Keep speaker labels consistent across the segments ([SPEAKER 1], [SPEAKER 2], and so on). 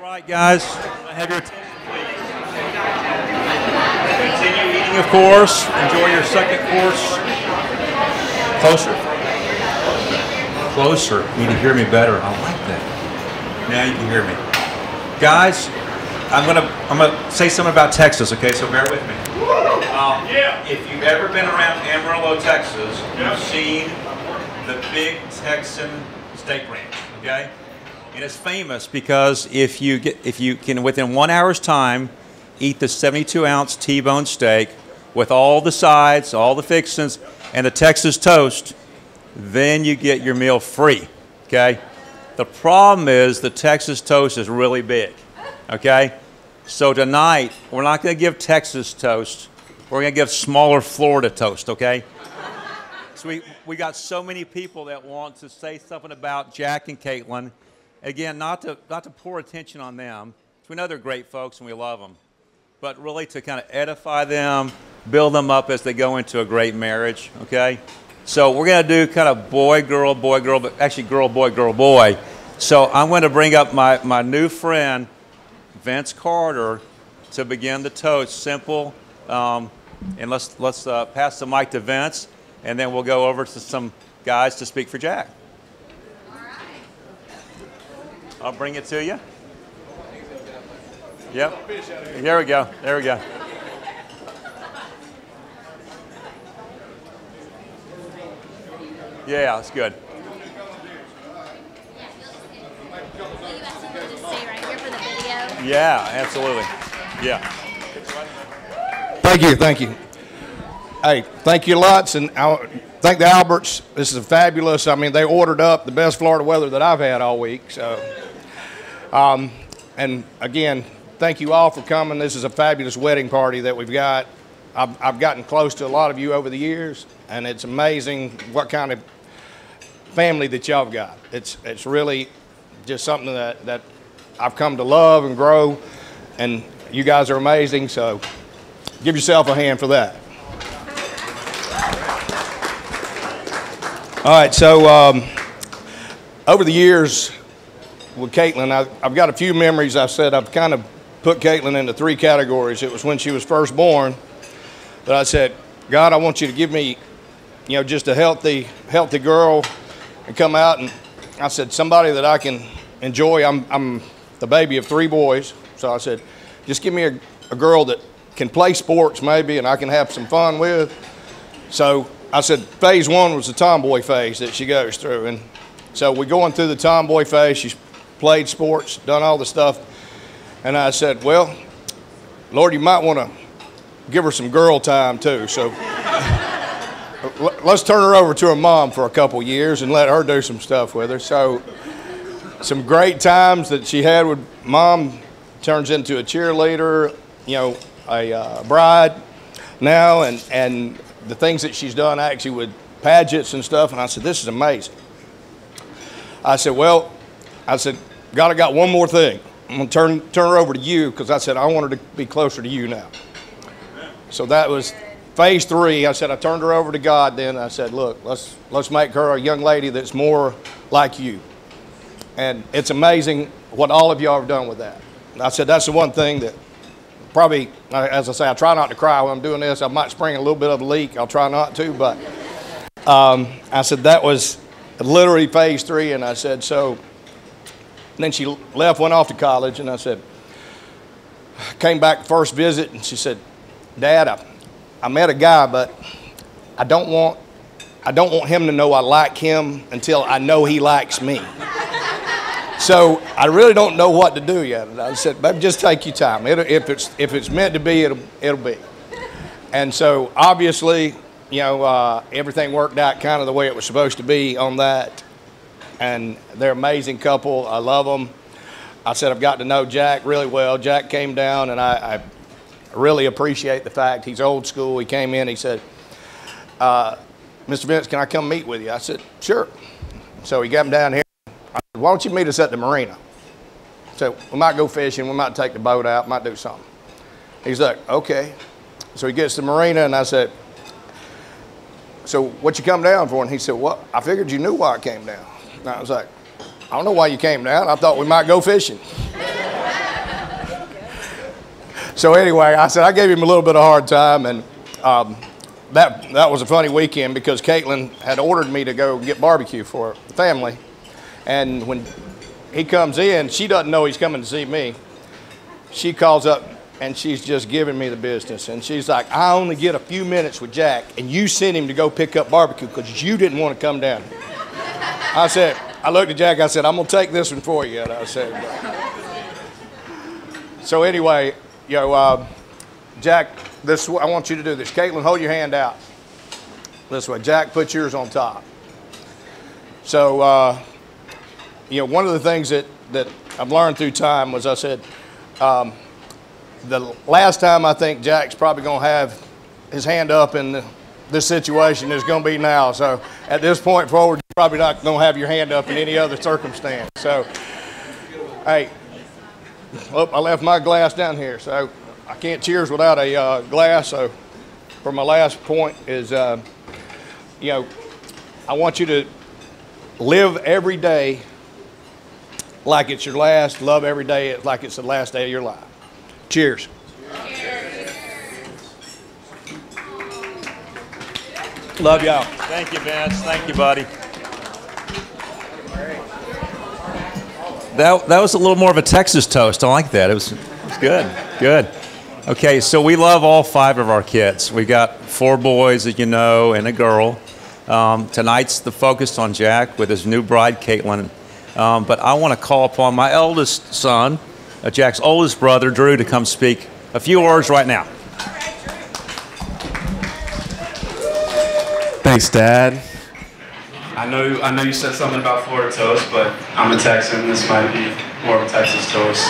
[SPEAKER 1] right, guys. Have your attention, please. Continue eating, of course. Enjoy your second course. Closer. Closer. You need to hear me better. I like that. Now you can hear me. Guys, I'm gonna say something about Texas, okay? So bear with me. If you've ever been around Amarillo, Texas, you've seen the big Texan steak ranch, okay? And it's famous because if you can within 1 hour's time eat the 72-ounce T-bone steak with all the sides, all the fixings, and the Texas toast, then you get your meal free, okay? The problem is the Texas toast is really big, okay? So tonight, we're not going to give Texas toast. We're going to give smaller Florida toast, okay? So we got so many people that want to say something about Jack and Caitlyn. Again, not to pour attention on them. We know they're great folks and we love them. But really to kind of edify them, build them up as they go into a great marriage, okay? So we're going to do kind of boy, girl, but actually girl, boy. So I'm going to bring up my new friend, Vince Carter, to begin the toast. Simple. And let's pass the mic to Vince, and then we'll go over to some guys to speak for Jack.
[SPEAKER 2] All right.
[SPEAKER 1] I'll bring it to you. Yep. There we go. There we go. Yeah, that's good. Yeah, absolutely. Yeah.
[SPEAKER 3] Thank you. Hey, thank you lots, and thank the Alberts. This is fabulous. I mean, they ordered up the best Florida weather that I've had all week. So, and again, thank you all for coming. This is a fabulous wedding party that we've got. I've gotten close to a lot of you over the years, and it's amazing what kind of family that y'all have got. It's really just something that I've come to love and grow, and you guys are amazing. So, give yourself a hand for that. All right, so over the years with Caitlyn, I've got a few memories. I said I've kind of put Caitlyn into 3 categories. It was when she was first born that I said, God, I want you to give me, just a healthy girl and come out. And I said, somebody that I can enjoy. I'm the baby of 3 boys. So I said, just give me a girl that can play sports maybe and I can have some fun with. So I said phase 1 was the tomboy phase that she goes through. And so we're going through the tomboy phase. She's played sports, done all the stuff. And I said, well, Lord, you might want to give her some girl time too. So let's turn her over to her mom for a couple years and let her do some stuff with her. So some great times that she had with mom turns into a cheerleader, a bride now, and the things that she's done actually with pageants and stuff. And I said, this is amazing. I said, God, I got one more thing. I'm going to turn her over to you because I said, I want her to be closer to you now. So that was phase 3. I said, I turned her over to God then. I said, look, let's make her a young lady that's more like you. And it's amazing what all of y'all have done with that. And I said, that's the one thing that probably, as I say, I try not to cry when I'm doing this. I might spring a little bit of a leak. I'll try not to. But I said, that was literally phase 3. And I said, so then she left, went off to college. And I said, came back first visit. And she said, Dad, I met a guy, but I don't want him to know I like him until I know he likes me. So I really don't know what to do yet. And I said, baby, just take your time. If it's meant to be, it'll be. And so obviously, everything worked out kind of the way it was supposed to be on that. And they're an amazing couple. I love them. I said I've got to know Jack really well. Jack came down, and I really appreciate the fact he's old school. He came in, he said, Mr. Vince, can I come meet with you? I said, sure. So he got him down here. I said, why don't you meet us at the marina? So we might go fishing, we might take the boat out, might do something. He's like, okay. So he gets to the marina, and I said, so what you come down for? And he said, well, I figured you knew why I came down. And I was like, I don't know why you came down. I thought we might go fishing. So anyway, I said I gave him a little bit of a hard time, and that was a funny weekend because Caitlyn had ordered me to go get barbecue for the family, and when he comes in, she doesn't know he's coming to see me. She calls up and she's just giving me the business, and she's like, I only get a few minutes with Jack, and you sent him to go pick up barbecue because you didn't want to come down here. I looked at Jack, I said, I'm gonna take this one for you. And I said, so anyway, Jack, this I want you to do this. Caitlyn, hold your hand out this way. Jack, put yours on top. So, one of the things that I've learned through time was I said, the last time I think Jack's probably going to have his hand up in this situation is going to be now. So at this point forward, you're probably not going to have your hand up in any other circumstance. So, hey, I left my glass down here, so I can't cheers without a glass. So for my last point is, I want you to live every day like it's your last. Love every day like it's the last day of your life. Cheers. Cheers. Love y'all.
[SPEAKER 2] Thank you, Vince. Thank you, buddy.
[SPEAKER 1] That was a little more of a Texas toast. I like that. It was good. Good. Okay, so we love all 5 of our kids. We got 4 boys, as you know, and a girl. Tonight's the focus on Jack with his new bride, Caitlyn. But I want to call upon my eldest son, Jack's oldest brother, Drew, to come speak a few words right now.
[SPEAKER 4] Thanks, Dad. I know you said something about Florida toast, but I'm a Texan. This might be more of a Texas toast.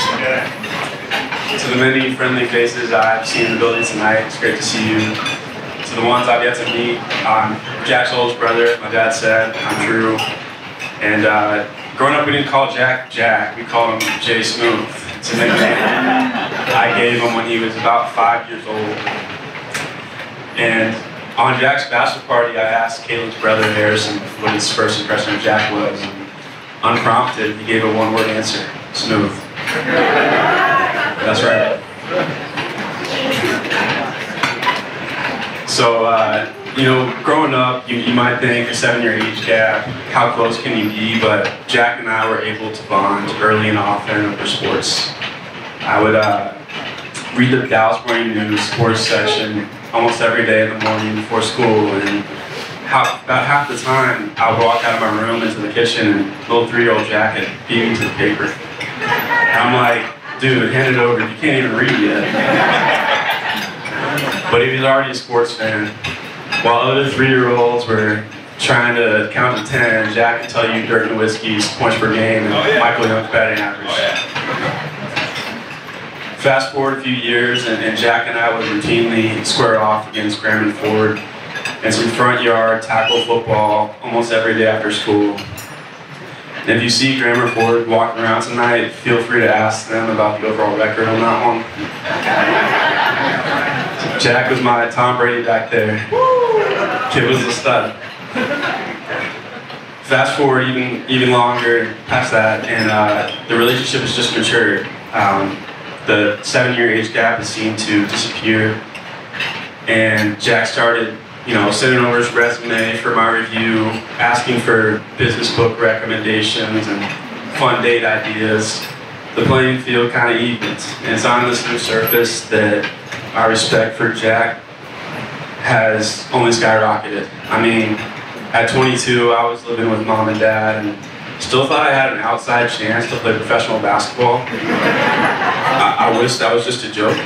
[SPEAKER 4] To the many friendly faces I've seen in the building tonight, it's great to see you. To the ones I've yet to meet, I'm Jack's oldest brother. My dad said I'm Drew. And growing up, we didn't call Jack Jack. We called him Jay Smooth. It's a nickname I gave him when he was about 5 years old. And on Jack's bachelor party, I asked Caitlyn's brother Harrison what his first impression of Jack was. And unprompted, he gave a one-word answer: smooth. That's right. So, growing up, you might think a 7-year age gap, how close can you be? But Jack and I were able to bond early and often over sports. I would read the Dallas Morning News sports section almost every day in the morning before school, and about half the time I would walk out of my room into the kitchen and little 3-year-old Jack had beat me to the paper. And I'm like, dude, hand it over, you can't even read yet. But he was already a sports fan. While other 3-year-olds were trying to count to 10, Jack could tell you Dirk Nowitzki's points per game and Michael Young's batting average. Fast forward a few years, and Jack and I would routinely square off against Graham and Ford and some front yard tackle football almost every day after school. And if you see Graham or Ford walking around tonight, feel free to ask them about the overall record on that one. Jack was my Tom Brady back there. Kid was a stud. Fast forward even longer past that, and the relationship has just matured. The 7-year age gap has seemed to disappear, and Jack started, sending over his resume for my review, asking for business book recommendations and fun date ideas. The playing field kind of evens, and it's on this new surface that my respect for Jack has only skyrocketed. I mean, at 22, I was living with mom and dad and still thought I had an outside chance to play professional basketball. I wish that was just a joke.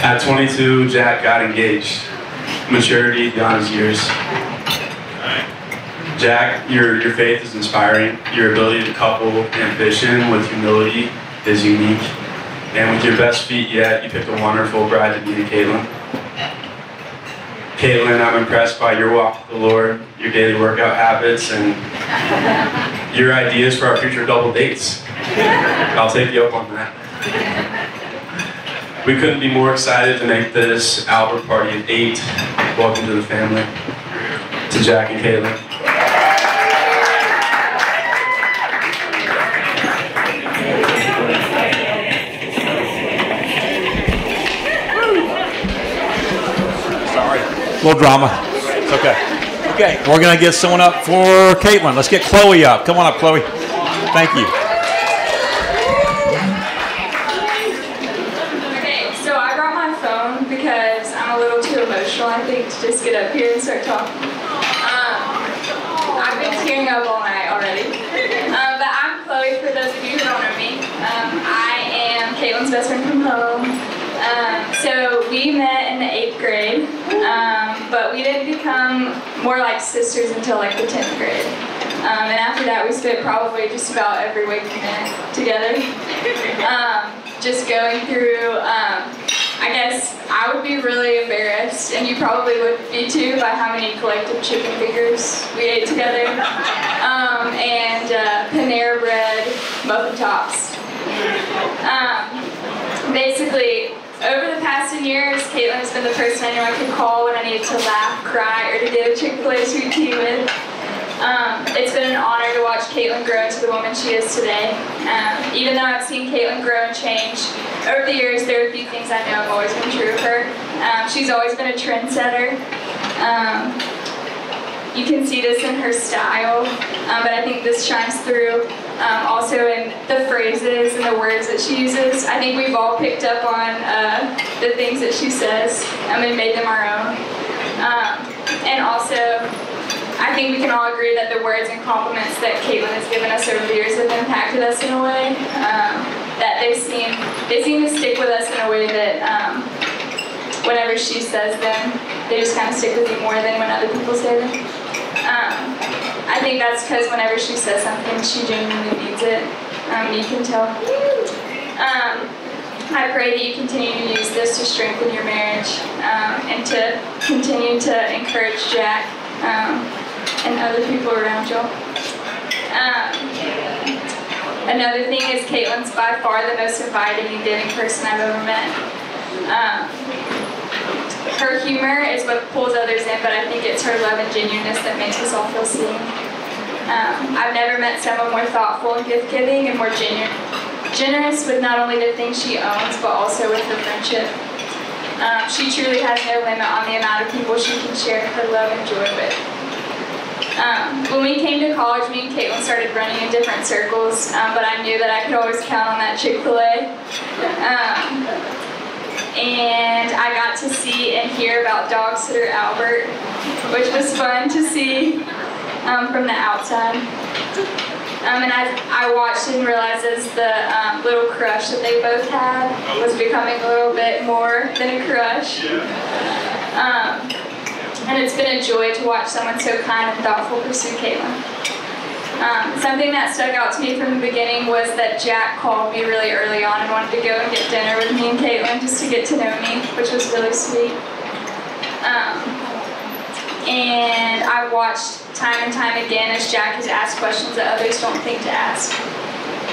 [SPEAKER 4] At 22, Jack got engaged. Maturity beyond his years. Jack, your faith is inspiring. Your ability to couple ambition with humility is unique. And with your best feat yet, you picked a wonderful bride to be in Caitlyn. Caitlyn, I'm impressed by your walk with the Lord, your daily workout habits, and your ideas for our future double dates. I'll take you up on that. We couldn't be more excited to make this Albert party at 8. Welcome to the family. To Jack and Caitlyn.
[SPEAKER 1] little drama. It's okay. Okay, we're going to get someone up for Caitlyn. Let's get Chloe up. Come on up, Chloe. Thank you.
[SPEAKER 5] Okay, so I brought my phone because I'm a little too emotional, I think, to just get up here and start talking. I've been tearing up all night already. But I'm Chloe, for those of you who don't know me. I am Caitlyn's best friend from home. So we met in the 8th grade, but we didn't become more like sisters until like the 10th grade. And after that, we spent probably just about every waking minute together. Just going through, I guess I would be really embarrassed, and you probably would be too, by how many collective chicken fingers we ate together. And Panera Bread muffin tops. Basically, over the past 10 years, Caitlyn has been the person I knew I could call when I needed to laugh, cry, or to get a Chick-fil-A sweet tea with. It's been an honor to watch Caitlyn grow into the woman she is today. Even though I've seen Caitlyn grow and change over the years, there are a few things I know have always been true of her. She's always been a trendsetter. You can see this in her style, but I think this shines through also in the phrases and the words that she uses. I think we've all picked up on the things that she says and made them our own. And also, I think we can all agree that the words and compliments that Caitlyn has given us over the years have impacted us in a way that they seem to stick with us in a way that whenever she says them, they just kind of stick with you more than when other people say them. I think that's because whenever she says something, she genuinely means it. You can tell. I pray that you continue to use this to strengthen your marriage and to continue to encourage Jack and other people around y'all. Another thing is Caitlyn's by far the most inviting and giving person I've ever met. Her humor is what pulls others in, but I think it's her love and genuineness that makes us all feel seen. I've never met someone more thoughtful and gift-giving and more generous with not only the things she owns, but also with her friendship. She truly has no limit on the amount of people she can share her love and joy with. When we came to college, me and Caitlyn started running in different circles, but I knew that I could always count on that Chick-fil-A. And I got to see and hear about dog sitter Albert, which was fun to see from the outside. And I watched and realized as the little crush that they both had was becoming a little bit more than a crush. And it's been a joy to watch someone so kind and thoughtful pursue Caitlyn. Something that stuck out to me from the beginning was that Jack called me really early on and wanted to go and get dinner with me and Caitlyn just to get to know me, which was really sweet. And I watched time and time again as Jack has asked questions that others don't think to ask.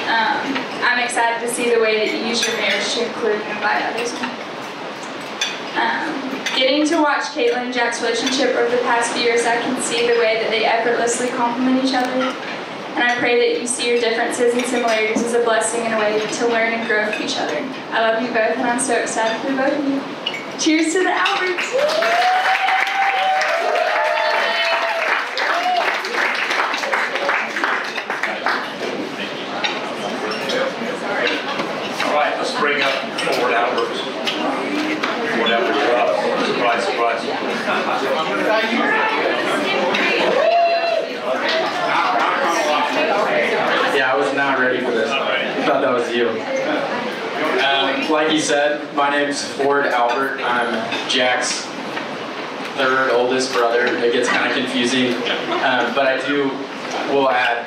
[SPEAKER 5] I'm excited to see the way that you use your marriage to include and invite others in. Getting to watch Caitlyn and Jack's relationship over the past few years, I can see the way that they effortlessly complement each other. And I pray that you see your differences and similarities as a blessing and a way to learn and grow from each other. I love you both, and I'm so excited for both of you. Cheers to the Alberts!
[SPEAKER 2] All right, let's bring up Ford Alberts. Ford Alberts are up. Surprise, surprise.
[SPEAKER 6] Yeah, I was not ready for this. I thought that was you. Like you said, my name's Ford Albert. I'm Jack's third oldest brother. It gets kind of confusing, but I will add,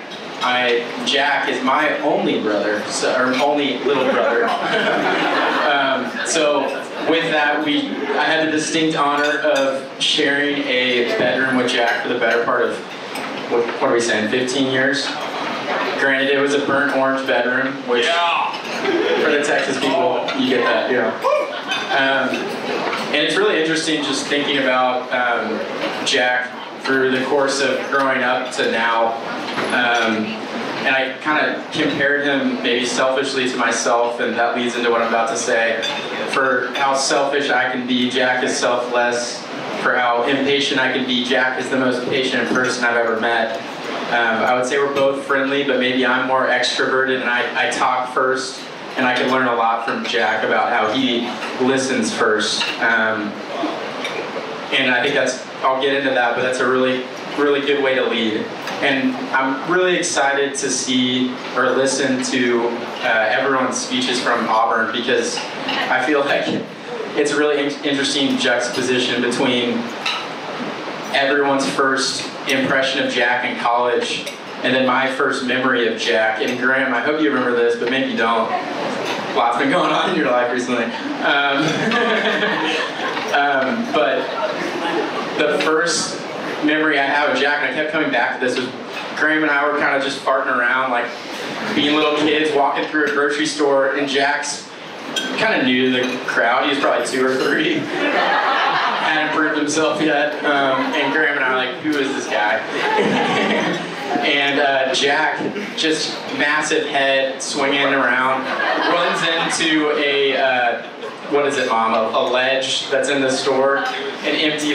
[SPEAKER 6] Jack is my only brother, or only little brother. So with that, I had the distinct honor of sharing a bedroom with Jack for the better part of, what are we saying, 15 years? Granted, it was a burnt orange bedroom, which for the Texas people, you get that, and it's really interesting just thinking about Jack through the course of growing up to now. And I kind of compared him maybe selfishly to myself, and that leads into what I'm about to say. For how selfish I can be, Jack is selfless. for how impatient I can be. Jack is the most patient person I've ever met. I would say we're both friendly, but maybe I'm more extroverted and I talk first, and I can learn a lot from Jack about how he listens first. And I think I'll get into that, but that's a really good way to lead. And I'm really excited to see or listen to everyone's speeches from Auburn, because I feel like it's a really interesting juxtaposition between everyone's first impression of Jack in college and then my first memory of Jack. And Graham, I hope you remember this, but maybe you don't. A lot's been going on in your life recently. But the first memory I have of Jack, and I kept coming back to this, was Graham and I were kind of just farting around, like being little kids walking through a grocery store, and Jack's kind of new to the crowd. He was probably 2 or 3. Hadn't proved himself yet. And Graham and I were like, who is this guy? And Jack, just massive head swinging around, runs into a, what is it, Mom? A ledge that's in the store, an empty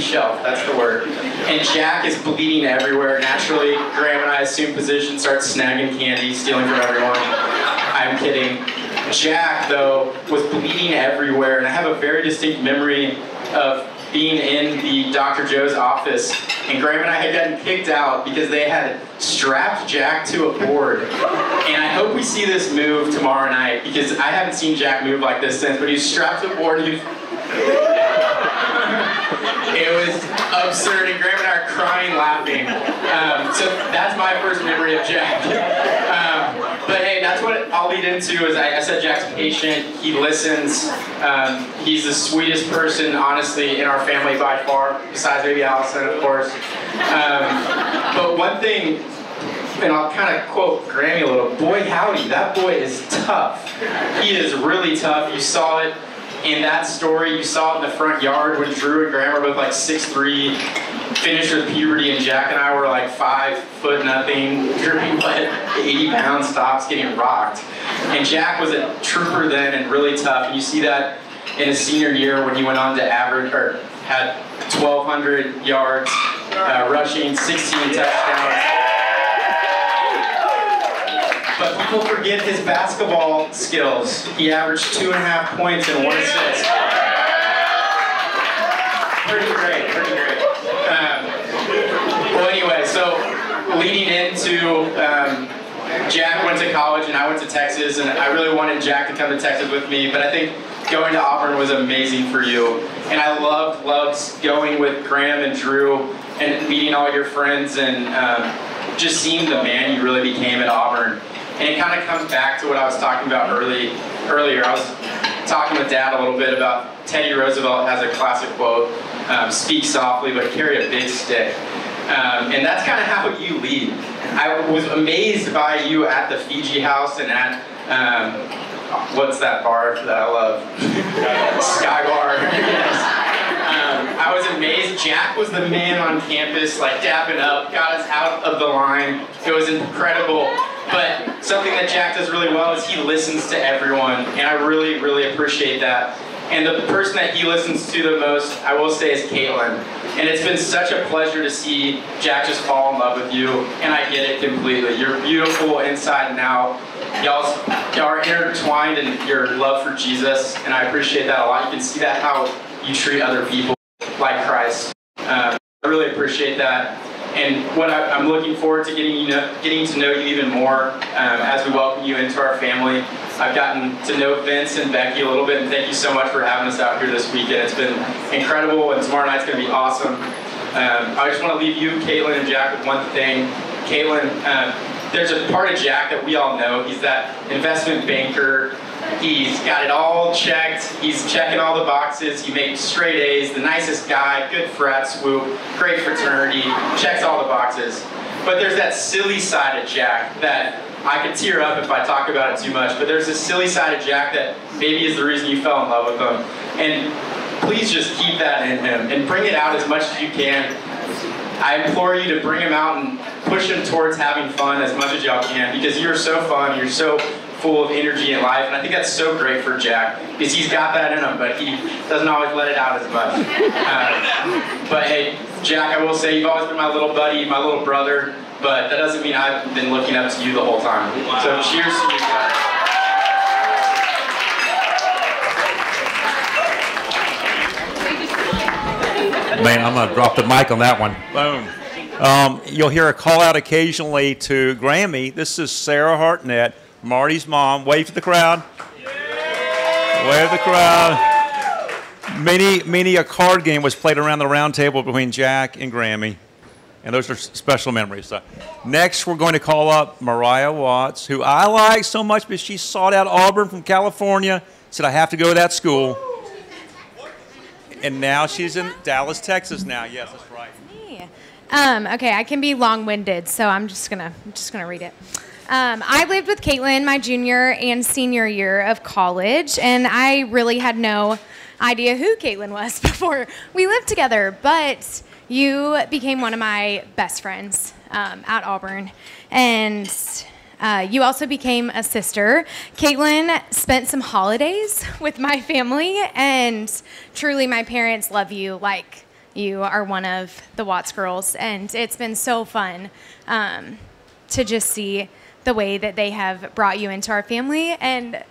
[SPEAKER 6] shelf, that's the word. And Jack is bleeding everywhere. Naturally, Graham and I assume position, start snagging candy, stealing from everyone. I'm kidding. Jack, though, was bleeding everywhere, and I have a very distinct memory of being in the Dr. Joe's office, and Graham and I had gotten kicked out because they had strapped Jack to a board. And I hope we see this move tomorrow night, because I haven't seen Jack move like this since, but he was strapped to a board, and it was absurd, and Graham and I are crying, laughing. So that's my first memory of Jack. But hey, that's what I'll lead into. Is I said Jack's patient, he listens. He's the sweetest person, honestly, in our family by far, besides maybe Allison, of course. But one thing, and I'll kind of quote Grammy a little, boy howdy, that boy is tough. He is really tough. You saw it in that story. You saw it in the front yard when Drew and Graham were both like 6'3", finished with puberty, and Jack and I were like 5 foot nothing, dripping wet, 80 pounds tops, getting rocked. And Jack was a trooper then and really tough. And you see that in his senior year when he went on to average, or had 1,200 yards rushing, 16 touchdowns. But people forget his basketball skills. He averaged 2.5 points and 1 assist. Pretty great, pretty great. Well, anyway, so leading into, Jack went to college and I went to Texas, and I really wanted Jack to come to Texas with me, but I think going to Auburn was amazing for you. And I loved going with Graham and Drew and meeting all your friends and just seeing the man you really became at Auburn. And it kind of comes back to what I was talking about earlier. I was talking with Dad a little bit about Teddy Roosevelt has a classic quote, speak softly but carry a big stick. And that's kind of how you lead. I was amazed by you at the Fiji House and at, what's that bar that I love? Sky Bar. Yes. I was amazed. Jack was the man on campus, like dapping up, got us out of the line. It was incredible. But something that Jack does really well is he listens to everyone, and I really, really appreciate that. And the person that he listens to the most, I will say, is Caitlyn. And it's been such a pleasure to see Jack just fall in love with you, and I get it completely. You're beautiful inside and out. Y'all are intertwined in your love for Jesus, and I appreciate that a lot. You can see that how you treat other people like Christ. I really appreciate that. And what I'm looking forward to getting to know you even more as we welcome you into our family. I've gotten to know Vince and Becky a little bit, and thank you so much for having us out here this weekend. It's been incredible, and tomorrow night's going to be awesome. I just want to leave you, Caitlyn and Jack, with one thing. Caitlyn, there's a part of Jack that we all know. He's that investment banker. He's got it all checked. He's checking all the boxes. He makes straight A's, the nicest guy, good frat swoop, great fraternity, checks all the boxes. But there's that silly side of Jack that I could tear up if I talk about it too much, but there's this silly side of Jack that maybe is the reason you fell in love with him. And please just keep that in him and bring it out as much as you can. I implore you to bring him out and push him towards having fun as much as y'all can, because you're so fun, you're so full of energy and life, and I think that's so great for Jack, because he's got that in him, but he doesn't always let it out as much. But hey, Jack, I will say you've always been my little buddy, my little brother, but that doesn't mean I've been looking up to you the whole time. So cheers to you guys.
[SPEAKER 1] Man, I'm going to drop the mic on that one. Boom. You'll hear a call out occasionally to Grammy. This is Sarah Hartnett, Marty's mom. Wave to the crowd. Wave to the crowd. Many a card game was played around the round table between Jack and Grammy. And those are special memories. So next, we're going to call up Mariah Watts, who I like so much because she sought out Auburn from California, said, I have to go to that school. And now she's in Dallas, Texas now. Yes, that's right.
[SPEAKER 7] Okay, I can be long-winded, so I'm just gonna read it. I lived with Caitlyn my junior and senior year of college, and I really had no idea who Caitlyn was before we lived together, but you became one of my best friends at Auburn, and you also became a sister. Caitlyn spent some holidays with my family, and truly my parents love you like you are one of the Watts girls, and it's been so fun to just see the way that they have brought you into our family. And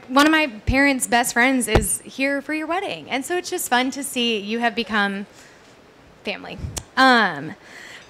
[SPEAKER 7] one of my parents' best friends is here for your wedding, and so it's just fun to see you have become family.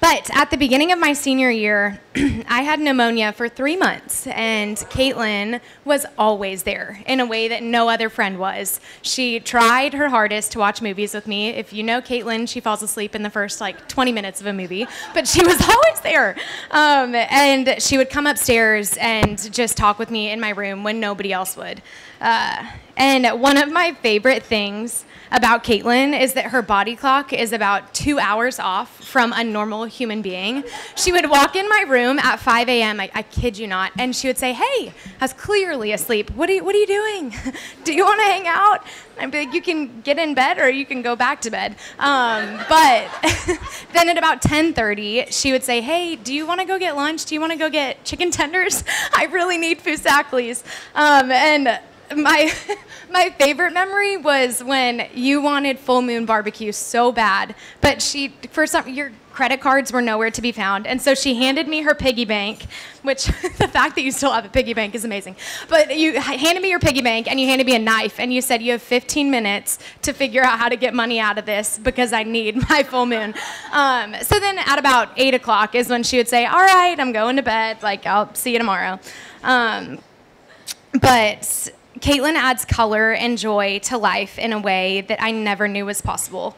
[SPEAKER 7] But at the beginning of my senior year, I had pneumonia for 3 months, and Caitlyn was always there in a way that no other friend was. She tried her hardest to watch movies with me. If you know Caitlyn, she falls asleep in the first 20 minutes of a movie, but she was always there. And she would come upstairs and just talk with me in my room when nobody else would. And one of my favorite things about Caitlyn is that her body clock is about 2 hours off from a normal human being. She would walk in my room at 5 a.m., I kid you not, and she would say, hey, I was clearly asleep. What are you doing? Do you want to hang out? I'd be like, you can get in bed or you can go back to bed. But then at about 10:30, she would say, hey, do you want to go get lunch? Do you want to go get chicken tenders? I really need Fusac, please. And my favorite memory was when you wanted full moon barbecue so bad, but your credit cards were nowhere to be found, and so she handed me her piggy bank, which the fact that you still have a piggy bank is amazing. But you handed me your piggy bank, and you handed me a knife, and you said, you have 15 minutes to figure out how to get money out of this because I need my full moon. So then at about 8 o'clock is when she would say, all right, I'm going to bed, I'll see you tomorrow. But Caitlyn adds color and joy to life in a way that I never knew was possible.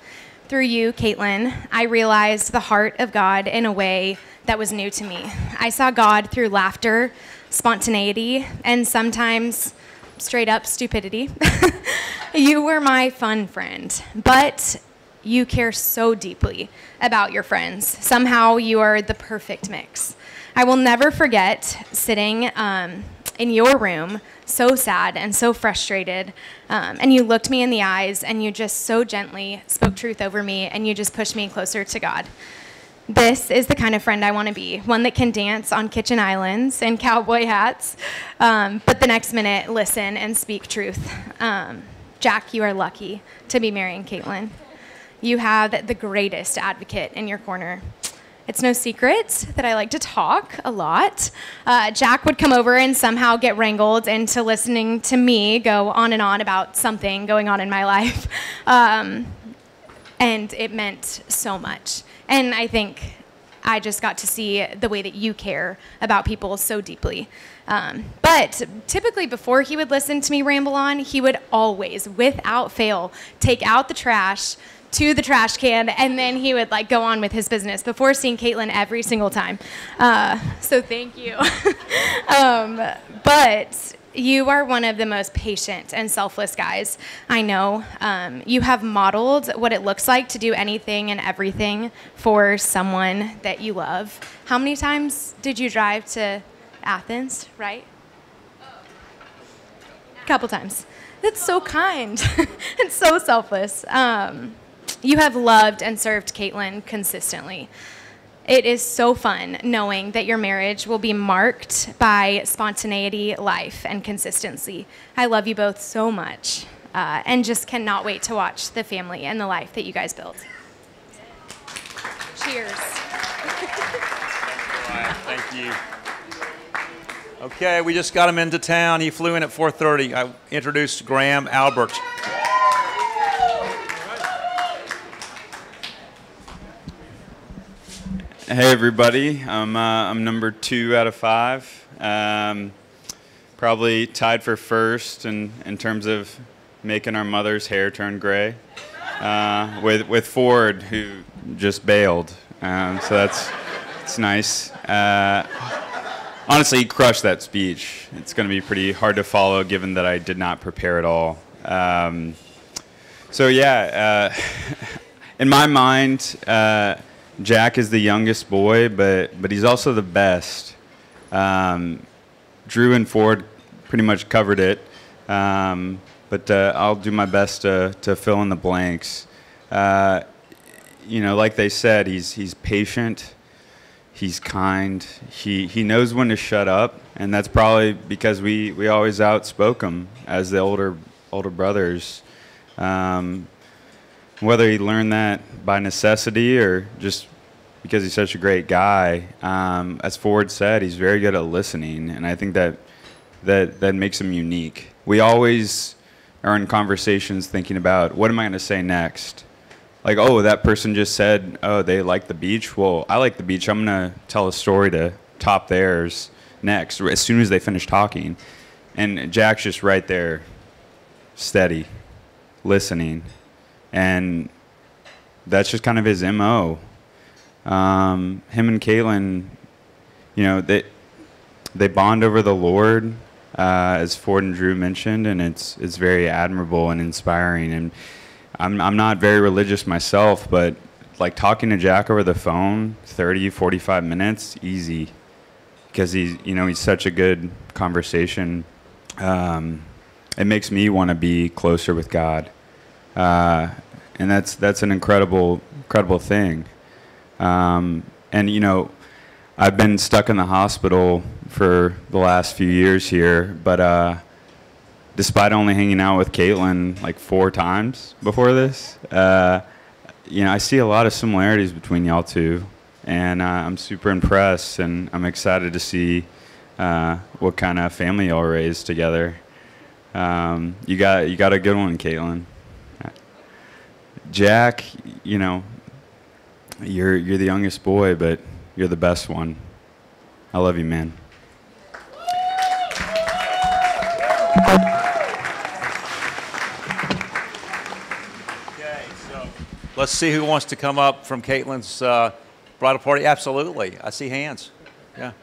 [SPEAKER 7] Through you, Caitlyn, I realized the heart of God in a way that was new to me. I saw God through laughter, spontaneity, and sometimes straight up stupidity. You were my fun friend, but you care so deeply about your friends. Somehow you are the perfect mix. I will never forget sitting in your room, so sad and so frustrated, and you looked me in the eyes and you just so gently spoke truth over me, and you just pushed me closer to God. This is the kind of friend I want to be, one that can dance on kitchen islands and cowboy hats, but the next minute listen and speak truth. Jack, you are lucky to be marrying Caitlyn. You have the greatest advocate in your corner. It's no secret that I like to talk a lot. Jack would come over and somehow get wrangled into listening to me go on and on about something going on in my life. And it meant so much. And I think I just got to see the way that you care about people so deeply. But typically before he would listen to me ramble on, he would always, without fail, take out the trash to the trash can, and then he would go on with his business before seeing Caitlyn every single time. So thank you. But you are one of the most patient and selfless guys I know. You have modeled what it looks like to do anything and everything for someone that you love. How many times did you drive to Athens, right? A couple times. That's so kind and so selfless. You have loved and served Caitlyn consistently. it is so fun knowing that your marriage will be marked by spontaneity, life, and consistency. I love you both so much, and just cannot wait to watch the family and the life that you guys build. Cheers.
[SPEAKER 1] All right, thank you. Okay, we just got him into town. He flew in at 4:30. I introduced Graham Albert.
[SPEAKER 8] Hey everybody, I'm number 2 out of 5. Probably tied for first in terms of making our mother's hair turn gray, with Ford, who just bailed. So it's nice. Honestly, he crushed that speech. It's going to be pretty hard to follow, given that I did not prepare at all. So yeah, in my mind, Jack is the youngest boy, but he's also the best. Drew and Ford pretty much covered it, but I'll do my best to fill in the blanks. Like they said, he's patient, he's kind, he knows when to shut up, and that's probably because we always outspoke him as the older brothers. Whether he learned that by necessity or just because he's such a great guy, as Ford said, he's very good at listening, and I think that makes him unique. We always are in conversations thinking about, what am I going to say next? Like, oh, that person just said, oh, they like the beach. Well, I like the beach. I'm going to tell a story to top theirs next, as soon as they finish talking. And Jack's just right there, steady, listening. And that's just kind of his MO. Him and Caitlyn, they bond over the Lord, as Ford and Drew mentioned, and it's very admirable and inspiring. And I'm not very religious myself, but like talking to Jack over the phone, 30, 45 minutes, easy, because he's such a good conversation. It makes me want to be closer with God. And that's an incredible thing. I've been stuck in the hospital for the last few years here, but despite only hanging out with Caitlyn like 4 times before this, I see a lot of similarities between y'all two, and I'm super impressed, and I'm excited to see what kind of family y'all raised together. You got a good one, Caitlyn. Jack, you're the youngest boy, but you're the best one. I love you, man.
[SPEAKER 1] Okay, so let's see who wants to come up from Caitlyn's bridal party. Absolutely. I see hands. Yeah.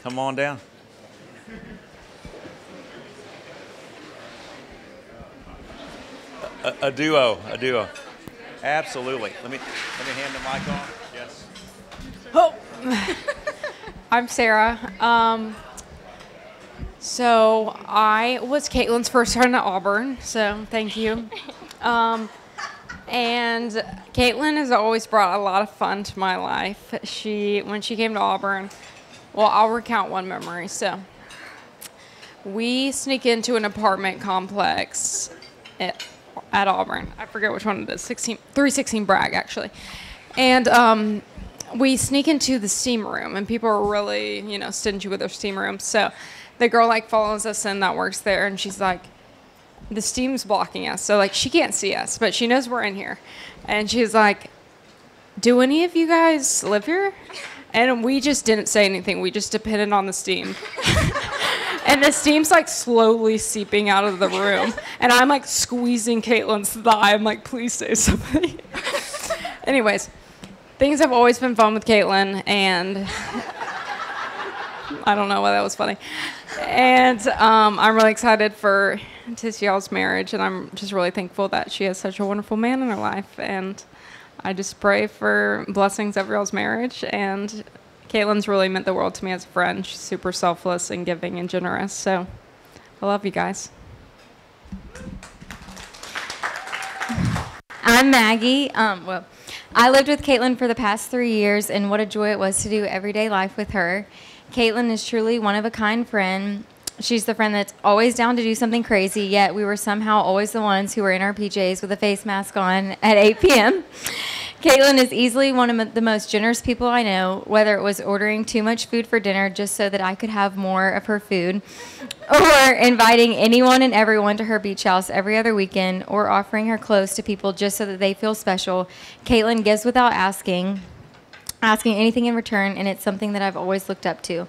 [SPEAKER 1] Come on down. A duo. Absolutely. Let me hand the mic on. Yes.
[SPEAKER 9] Oh, I'm Sarah. So I was Caitlyn's first friend at Auburn, so thank you. And Caitlyn has always brought a lot of fun to my life. When she came to Auburn, well, I'll recount one memory. So we sneak into an apartment complex at Auburn. I forget which one it is, 316 Bragg, actually. And we sneak into the steam room, and people are really, stingy with their steam rooms. So the girl, follows us in that works there, and she's like, the steam's blocking us. So, she can't see us, but she knows we're in here. And she's like, do any of you guys live here? And we just didn't say anything. We just depended on the steam. And the steam's slowly seeping out of the room. And I'm squeezing Caitlyn's thigh. I'm like, please say something. Anyways, things have always been fun with Caitlyn. And I don't know why that was funny. And I'm really excited for Tizia's marriage. And I'm just really thankful that she has such a wonderful man in her life. And I just pray for blessings of y'all's marriage. And Caitlyn's really meant the world to me as a friend. She's super selfless and giving and generous. So I love you guys.
[SPEAKER 10] I'm Maggie. I lived with Caitlyn for the past 3 years, and what a joy it was to do everyday life with her. Caitlyn is truly one of a kind friend. She's the friend that's always down to do something crazy, yet we were somehow always the ones who were in our PJs with a face mask on at 8 p.m. Caitlyn is easily one of the most generous people I know, whether it was ordering too much food for dinner just so that I could have more of her food, or inviting anyone and everyone to her beach house every other weekend, or offering her clothes to people just so that they feel special. Caitlyn gives without asking anything in return, and it's something that I've always looked up to.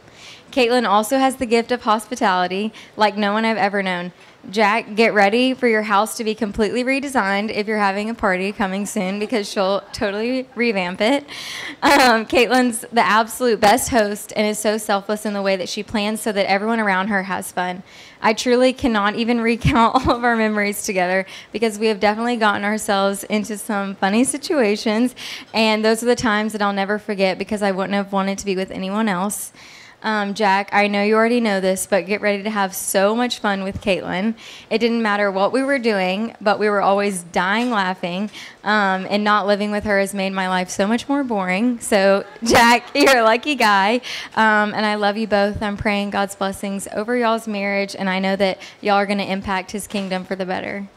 [SPEAKER 10] Caitlyn also has the gift of hospitality like no one I've ever known. Jack, get ready for your house to be completely redesigned if you're having a party coming soon, because she'll totally revamp it. Caitlyn's the absolute best host and is so selfless in the way that she plans so that everyone around her has fun. I truly cannot even recount all of our memories together, because we have definitely gotten ourselves into some funny situations, and those are the times that I'll never forget because I wouldn't have wanted to be with anyone else. Jack, I know you already know this, but get ready to have so much fun with Caitlyn. It didn't matter what we were doing, but we were always dying laughing, and not living with her has made my life so much more boring. So, Jack, you're a lucky guy, and I love you both. I'm praying God's blessings over y'all's marriage, and I know that y'all are going to impact his kingdom for the better.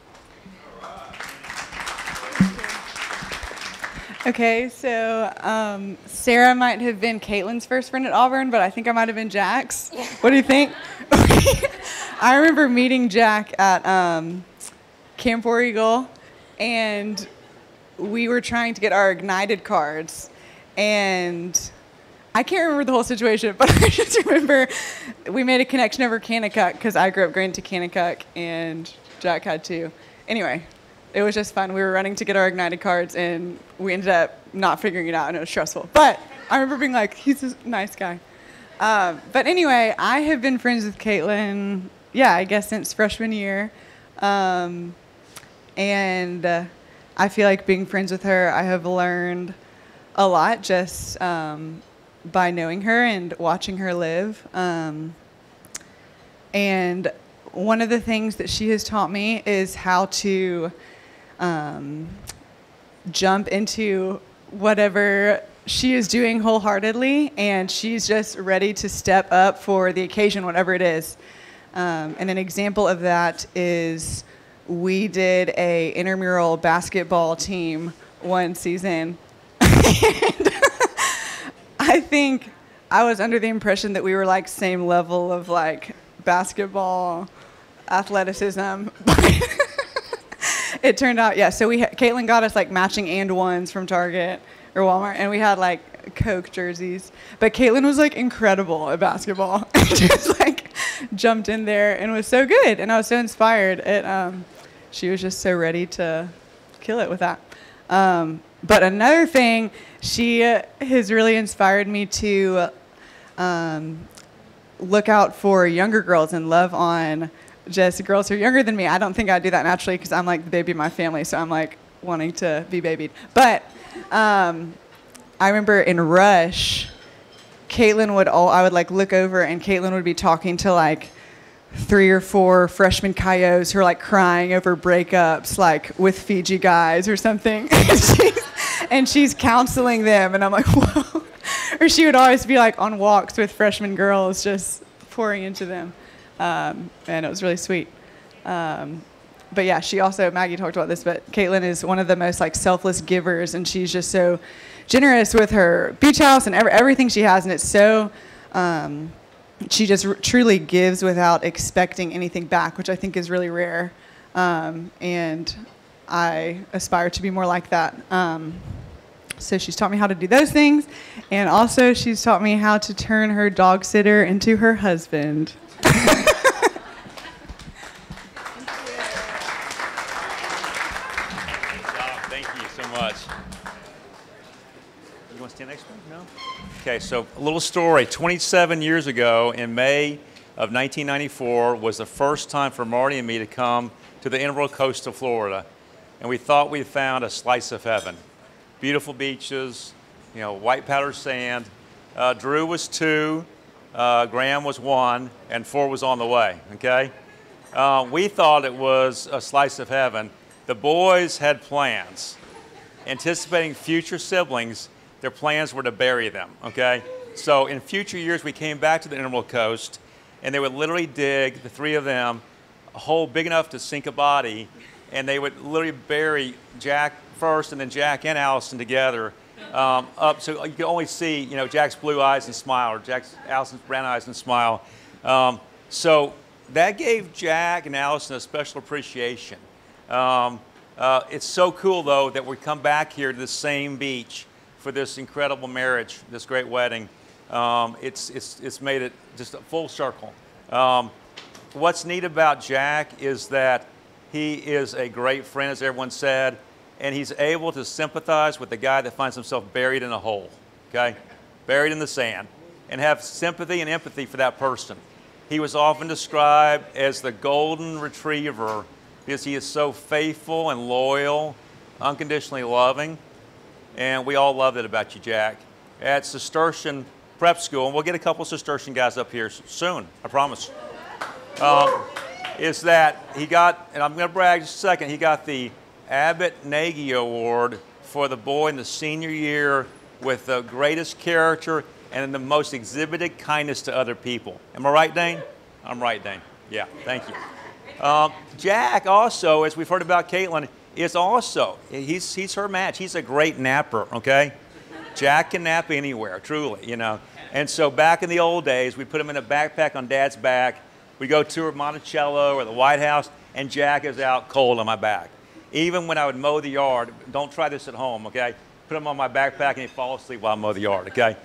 [SPEAKER 11] Okay, so Sarah might have been Caitlyn's first friend at Auburn, but I think I might have been Jack's. Yeah. What do you think? I remember meeting Jack at Camp War Eagle, and we were trying to get our Ignited cards, and I can't remember the whole situation, but I just remember we made a connection over Kanakuk because I grew up going to Kanakuk, and Jack had too. Anyway. It was just fun. We were running to get our Ignited cards, and we ended up not figuring it out, and it was stressful. But I remember being like, he's a nice guy. But anyway, I have been friends with Caitlyn, I guess since freshman year. And I feel like being friends with her, I have learned a lot just by knowing her and watching her live. And one of the things that she has taught me is how to jump into whatever she is doing wholeheartedly, and she's just ready to step up for the occasion, whatever it is. And an example of that is we did a intramural basketball team one season. And I think I was under the impression that we were like same level of like basketball athleticism. It turned out, so Caitlyn got us like matching and ones from Target or Walmart, and we had like Coke jerseys. But Caitlyn was like incredible at basketball. Just like jumped in there and was so good, and I was so inspired. She was just so ready to kill it with that. But another thing, she has really inspired me to look out for younger girls and love on just girls who are younger than me. I don't think I do that naturally because I'm like the baby of my family, so I'm like wanting to be babied. But I remember in Rush, I would like look over and Caitlyn would be talking to like 3 or 4 freshman Coyotes who are like crying over breakups, like with Fiji guys or something. And she's counseling them, and I'm like, whoa. Or she would always be like on walks with freshman girls, just pouring into them. And it was really sweet. But yeah, she also, Maggie talked about this, but Caitlyn is one of the most like selfless givers, and she's just so generous with her beach house and everything she has, and it's so, she just truly gives without expecting anything back, which I think is really rare. And I aspire to be more like that. So she's taught me how to do those things, and also she's taught me how to turn her dog sitter into her husband.
[SPEAKER 1] Thank you so much. You want to stand next to me? No? Okay, so a little story. 27 years ago, in May of 1994, was the first time for Marty and me to come to the Integral Coast of Florida, and we thought we found a slice of heaven. Beautiful beaches, white powder sand. Drew was 2, Graham was 1, and 4 was on the way, okay? We thought it was a slice of heaven. The boys had plans, anticipating future siblings, their plans were to bury them, okay? So in future years, we came back to the Emerald Coast, and they would literally dig, the three of them, a hole big enough to sink a body, and they would literally bury Jack first and then Jack and Allison together up, so you could only see, you know, Jack's blue eyes and smile, or Allison's brown eyes and smile. So that gave Jack and Allison a special appreciation. It's so cool, though, that we come back here to the same beach for this incredible marriage, this great wedding. It's made it just a full circle. What's neat about Jack is that he is a great friend, as everyone said, and he's able to sympathize with the guy that finds himself buried in a hole, okay? Buried in the sand, and have sympathy and empathy for that person. He was often described as the golden retriever because he is so faithful and loyal, unconditionally loving, and we all loved it about you, Jack. At Cistercian Prep School, and we'll get a couple of Cistercian guys up here soon, I promise, is that he got, and I'm going to brag just a second, he got the Abbott Nagy Award for the boy in the senior year with the greatest character and the most exhibited kindness to other people. Am I right, Dane? I'm right, Dane. Yeah, thank you. Jack also, as we've heard about Caitlyn, is also, he's her match. He's a great napper, okay? Jack can nap anywhere, truly, you know. And so back in the old days, we put him in a backpack on Dad's back. We go tour Monticello or the White House, and Jack is out cold on my back. Even when I would mow the yard, don't try this at home, okay? Put him on my backpack and he'd fall asleep while I mow the yard, okay?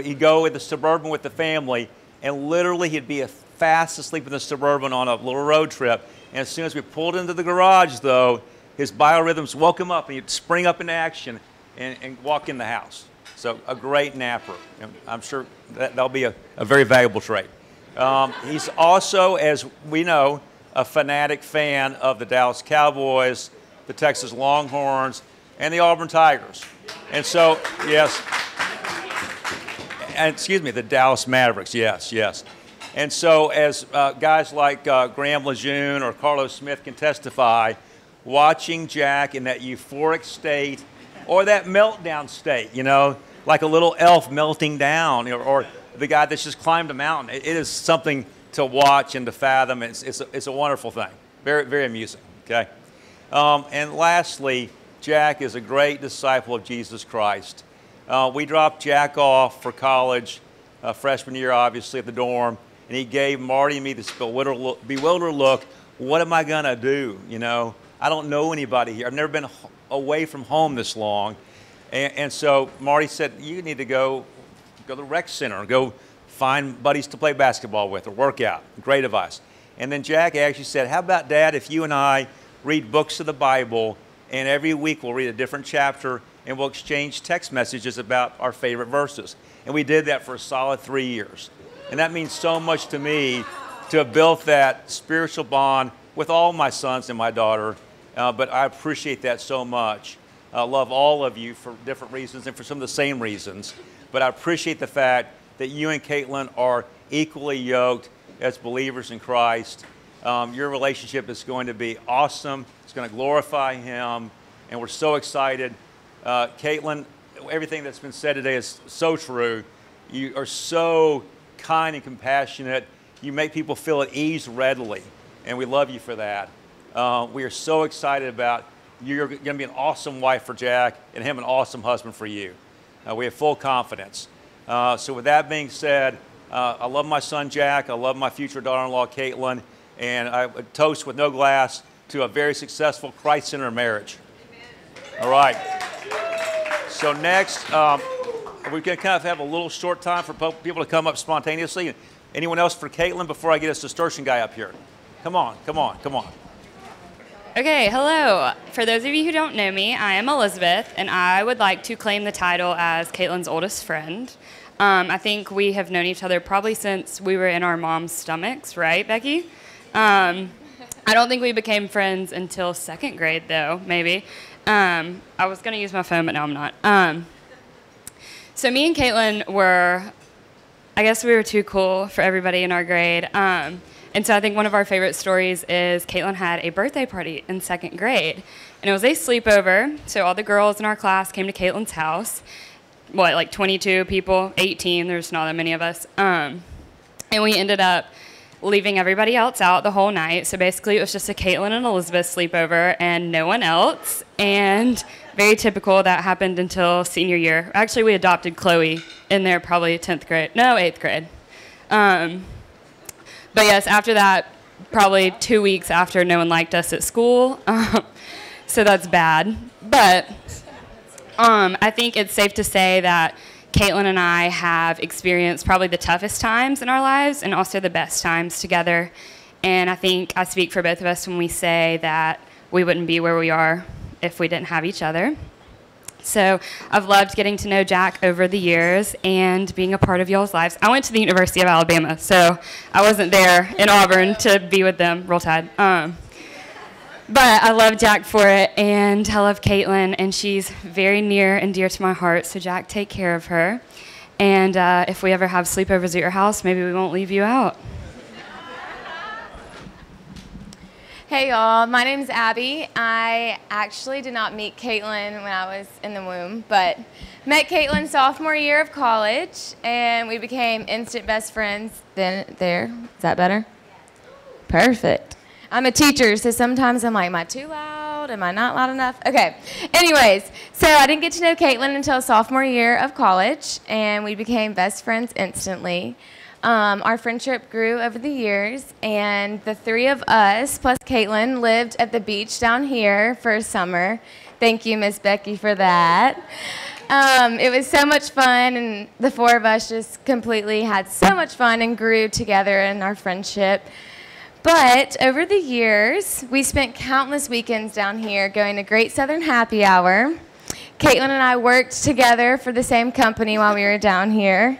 [SPEAKER 1] He'd go with the Suburban with the family, and literally he'd be fast asleep in the Suburban on a little road trip. And as soon as we pulled into the garage, though, his biorhythms woke him up, and he'd spring up into action and walk in the house. So a great napper. And I'm sure that'll be a very valuable trait. He's also, as we know, a fanatic fan of the Dallas Cowboys, the Texas Longhorns, and the Auburn Tigers. And so, yes, and excuse me, the Dallas Mavericks, yes, yes. And so as guys like Graham Lejeune or Carlos Smith can testify, watching Jack in that euphoric state or that meltdown state, you know, like a little elf melting down, or the guy that's just climbed a mountain, it is something to watch and to fathom. It's a wonderful thing. Very, very amusing, okay? And lastly, Jack is a great disciple of Jesus Christ. We dropped Jack off for college, freshman year, obviously, at the dorm, and he gave Marty and me this bewildered look. What am I gonna do, you know? I don't know anybody here. I've never been away from home this long. And so Marty said, you need to go to the rec center and go find buddies to play basketball with or work out. Great advice. And then Jack actually said, how about, Dad, if you and I read books of the Bible, and every week we'll read a different chapter, and we'll exchange text messages about our favorite verses. And we did that for a solid 3 years. And that means so much to me to have built that spiritual bond with all my sons and my daughter. But I appreciate that so much. I love all of you for different reasons and for some of the same reasons. But I appreciate the fact that you and Caitlyn are equally yoked as believers in Christ. Your relationship is going to be awesome. It's going to glorify Him, and we're so excited. Caitlyn, everything that's been said today is so true. You are so kind and compassionate. You make people feel at ease readily, and we love you for that. We are so excited about you're going to be an awesome wife for Jack, and him an awesome husband for you. We have full confidence. So with that being said, I love my son Jack, I love my future daughter-in-law Caitlyn, and I would toast with no glass to a very successful Christ-centered marriage. Amen. All right. So next, we're going to kind of have a little short time for people to come up spontaneously. Anyone else for Caitlyn before I get a Cistercian guy up here? Come on, come on, come on.
[SPEAKER 12] Okay, hello. For those of you who don't know me, I am Elizabeth, and I would like to claim the title as Caitlyn's oldest friend. I think we have known each other probably since we were in our mom's stomachs, right, Becky? I don't think we became friends until 2nd grade, though, maybe. I was going to use my phone, but now I'm not. So me and Caitlyn were, I guess we were too cool for everybody in our grade. And so I think one of our favorite stories is Caitlyn had a birthday party in 2nd grade. And it was a sleepover, so all the girls in our class came to Caitlyn's house. What, like 22 people, 18, there's not that many of us. And we ended up leaving everybody else out the whole night. So basically it was just a Caitlyn and Elizabeth sleepover and no one else. And very typical, that happened until senior year. Actually, we adopted Chloe in there probably 10th grade, no, 8th grade. But yes, after that, probably 2 weeks after, no one liked us at school. So that's bad. But I think it's safe to say that Caitlyn and I have experienced probably the toughest times in our lives and also the best times together. And I think I speak for both of us when we say that we wouldn't be where we are if we didn't have each other. So I've loved getting to know Jack over the years and being a part of y'all's lives. I went to the University of Alabama, so I wasn't there in Auburn to be with them. Roll Tide. But I love Jack for it, and I love Caitlyn, and she's very near and dear to my heart, so Jack, take care of her. And if we ever have sleepovers at your house, maybe we won't leave you out.
[SPEAKER 13] Hey y'all, my name's Abby. I actually did not meet Caitlyn when I was in the womb, but met Caitlyn sophomore year of college, and we became instant best friends then there. Is that better? Perfect. I'm a teacher, so sometimes I'm like, am I too loud? Am I not loud enough? Okay. Anyways, so I didn't get to know Caitlyn until sophomore year of college, and we became best friends instantly. Our friendship grew over the years, and the three of us, plus Caitlyn, lived at the beach down here for a summer. Thank you, Miss Becky, for that. It was so much fun, and the four of us just completely had so much fun and grew together in our friendship. But over the years, we spent countless weekends down here going to Great Southern Happy Hour. Caitlyn and I worked together for the same company while we were down here.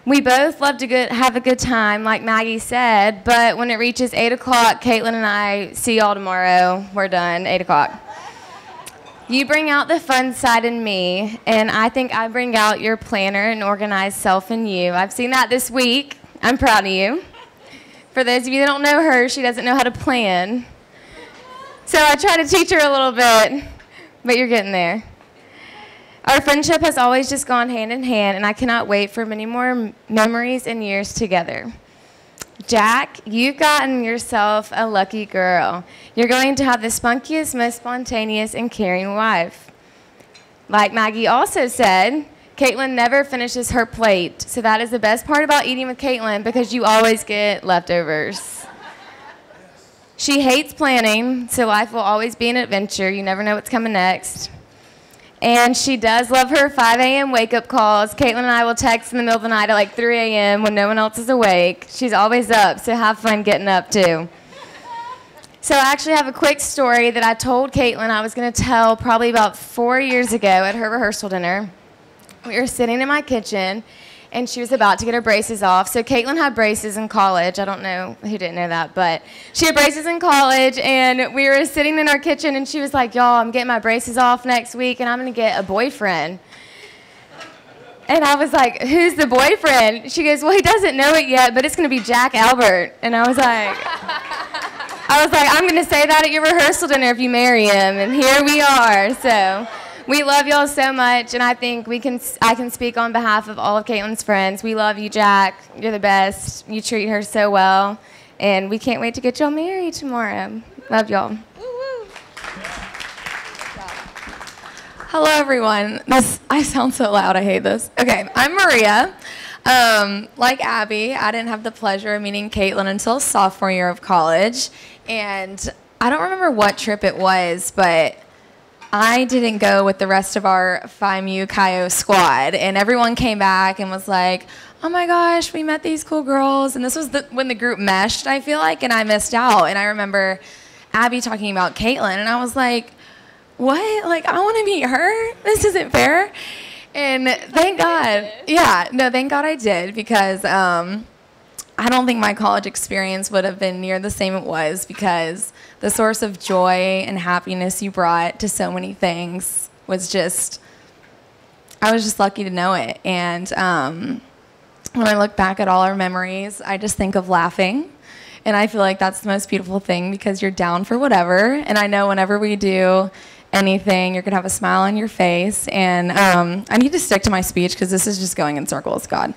[SPEAKER 13] We both love to have a good time, like Maggie said, but when it reaches 8 o'clock, Caitlyn and I, see y'all tomorrow, we're done, 8 o'clock. You bring out the fun side in me, and I think I bring out your planner and organized self in you. I've seen that this week. I'm proud of you. For those of you that don't know her, she doesn't know how to plan. So I try to teach her a little bit, but you're getting there. Our friendship has always just gone hand in hand, and I cannot wait for many more memories and years together. Jack, you've gotten yourself a lucky girl. You're going to have the spunkiest, most spontaneous, and caring wife. Like Maggie also said, Caitlyn never finishes her plate, so that is the best part about eating with Caitlyn because you always get leftovers. She hates planning, so life will always be an adventure. You never know what's coming next. And she does love her 5 a.m. wake-up calls. Caitlyn and I will text in the middle of the night at like 3 a.m. when no one else is awake. She's always up, so have fun getting up too. So I actually have a quick story that I told Caitlyn I was going to tell probably about 4 years ago at her rehearsal dinner. We were sitting in my kitchen, and she was about to get her braces off. So Caitlyn had braces in college. I don't know who didn't know that, but she had braces in college, and we were sitting in our kitchen, and she was like, y'all, I'm getting my braces off next week, and I'm going to get a boyfriend. And I was like, who's the boyfriend? She goes, well, he doesn't know it yet, but it's going to be Jack Albert. And I was like, I'm going to say that at your rehearsal dinner if you marry him, and here we are. So we love y'all so much, and I think I can speak on behalf of all of Caitlyn's friends. We love you, Jack. You're the best. You treat her so well, and we can't wait to get y'all married tomorrow. Love y'all.
[SPEAKER 14] Hello, everyone. I sound so loud. I hate this. Okay, I'm Maria. Like Abby, I didn't have the pleasure of meeting Caitlyn until sophomore year of college, and I don't remember what trip it was, but I didn't go with the rest of our Phi Mu Chi squad, and everyone came back and was like, oh my gosh, we met these cool girls, and this was when the group meshed, I feel like, and I missed out. And I remember Abby talking about Caitlyn, and I was like, what? Like, I want to meet her? This isn't fair. And thank God. Yeah, no, thank God I did, because I don't think my college experience would have been near the same it was, because the source of joy and happiness you brought to so many things was just, I was just lucky to know it. And when I look back at all our memories, I just think of laughing And I feel like that's the most beautiful thing because you're down for whatever. And I know whenever we do anything, you're going to have a smile on your face. And I need to stick to my speech because this is just going in circles, God.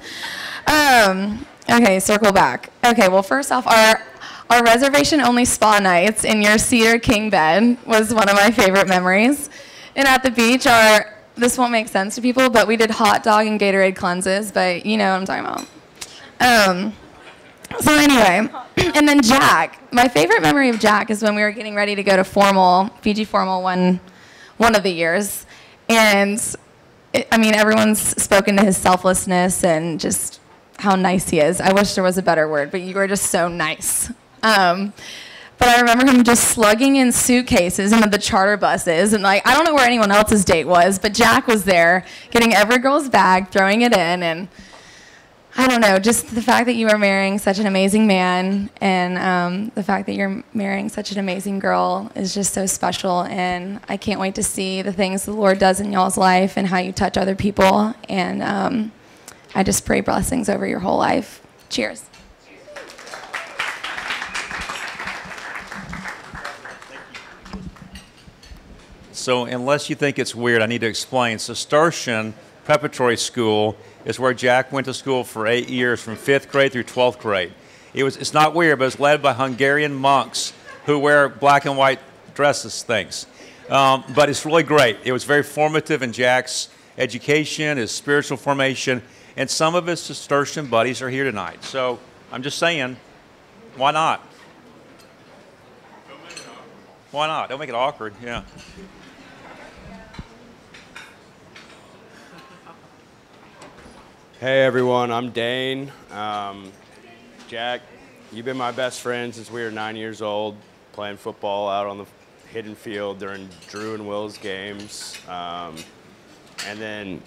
[SPEAKER 14] Okay, circle back. Okay, well, first off, our reservation-only spa nights in your cedar king bed was one of my favorite memories. And at the beach, this won't make sense to people, but we did hot dog and Gatorade cleanses, but you know what I'm talking about. So anyway, and then Jack. My favorite memory of Jack is when we were getting ready to go to Fiji Formal one of the years. And, everyone's spoken to his selflessness and just how nice he is. I wish there was a better word, but you were just so nice. But I remember him just slugging in suitcases into the charter buses. And, I don't know where anyone else's date was, but Jack was there getting every girl's bag, throwing it in, and I don't know, just the fact that you are marrying such an amazing man and the fact that you're marrying such an amazing girl is just so special. And I can't wait to see the things the Lord does in y'all's life and how you touch other people. And I just pray blessings over your whole life. Cheers.
[SPEAKER 1] So unless you think it's weird, I need to explain. So Starshan Preparatory School is where Jack went to school for 8 years, from 5th grade through 12th grade. It's not weird, but it's led by Hungarian monks who wear black and white dresses things. But it's really great. It was very formative in Jack's education, his spiritual formation, and some of his Starshan buddies are here tonight. So I'm just saying, why not? Why not? Don't make it awkward, yeah.
[SPEAKER 15] Hey everyone, I'm Dane. Jack, you've been my best friend since we were 9 years old, playing football out on the hidden field during Drew and Will's games. And then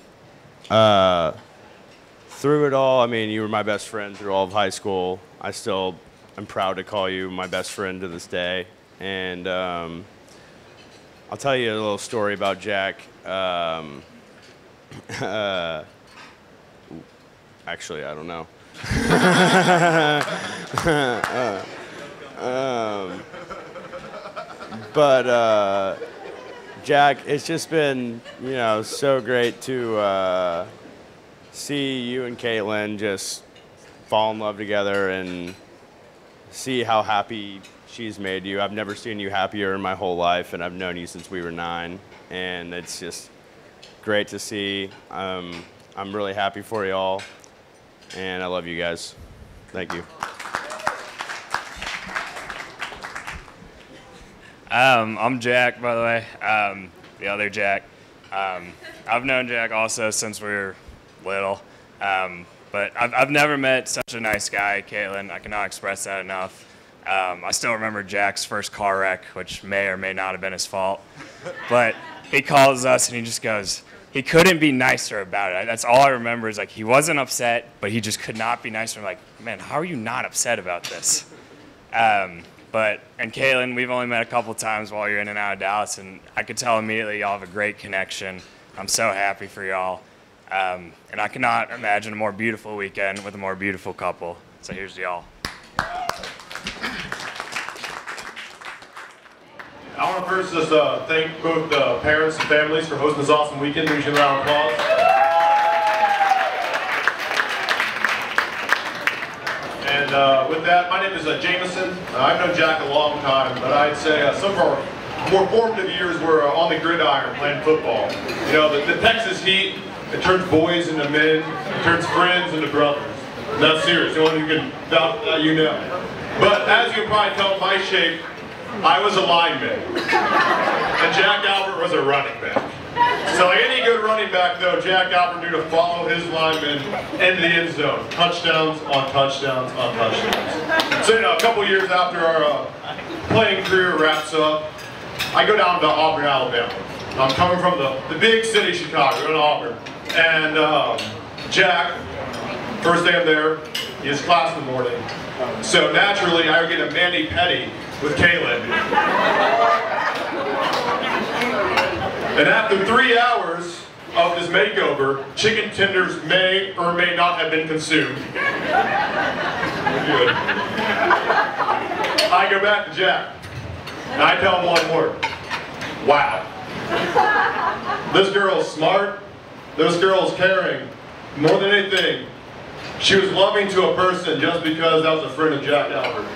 [SPEAKER 15] through it all, you were my best friend through all of high school. I still am proud to call you my best friend to this day. And I'll tell you a little story about Jack. Actually, I don't know. But Jack, it's just been, so great to see you and Caitlyn just fall in love together and see how happy she's made you. I've never seen you happier in my whole life, and I've known you since we were 9, and it's just great to see. I'm really happy for y'all. And I love you guys. Thank you.
[SPEAKER 16] I'm Jack, by the way, the other Jack. I've known Jack also since we were little, but I've never met such a nice guy, Caitlyn. I cannot express that enough. I still remember Jack's first car wreck, which may or may not have been his fault, but he calls us and he just goes, he couldn't be nicer about it. That's all I remember is he wasn't upset, but he just could not be nicer. I'm like, man, how are you not upset about this? And Caitlyn, we've only met a couple times while you're in and out of Dallas, and I could tell immediately y'all have a great connection. I'm so happy for y'all. And I cannot imagine a more beautiful weekend with a more beautiful couple. So here's to y'all.
[SPEAKER 17] I want to first just thank both the parents and families for hosting this awesome weekend. Please give a round of applause. And with that, my name is Jameson. I've known Jack a long time, but I'd say some of our more formative years were on the gridiron playing football. The Texas heat, it turns boys into men, it turns friends into brothers. And that's serious. The only one who can vouch for that, But as you can probably tell by my shape, I was a lineman, and Jack Albert was a running back. So like any good running back, though, Jack Albert knew to follow his lineman into the end zone. Touchdowns on touchdowns on touchdowns. So a couple years after our playing career wraps up, I go down to Auburn, Alabama. I'm coming from the big city, Chicago, in Auburn. And Jack, first day I'm there, he has class in the morning. So naturally, I would get a mani-pedi with Caitlyn. And after 3 hours of this makeover, chicken tenders may or may not have been consumed. We're good. go back to Jack, and I tell him one word. Wow. This girl's smart. This girl's caring. More than anything, she was loving to a person just because that was a friend of Jack Albert.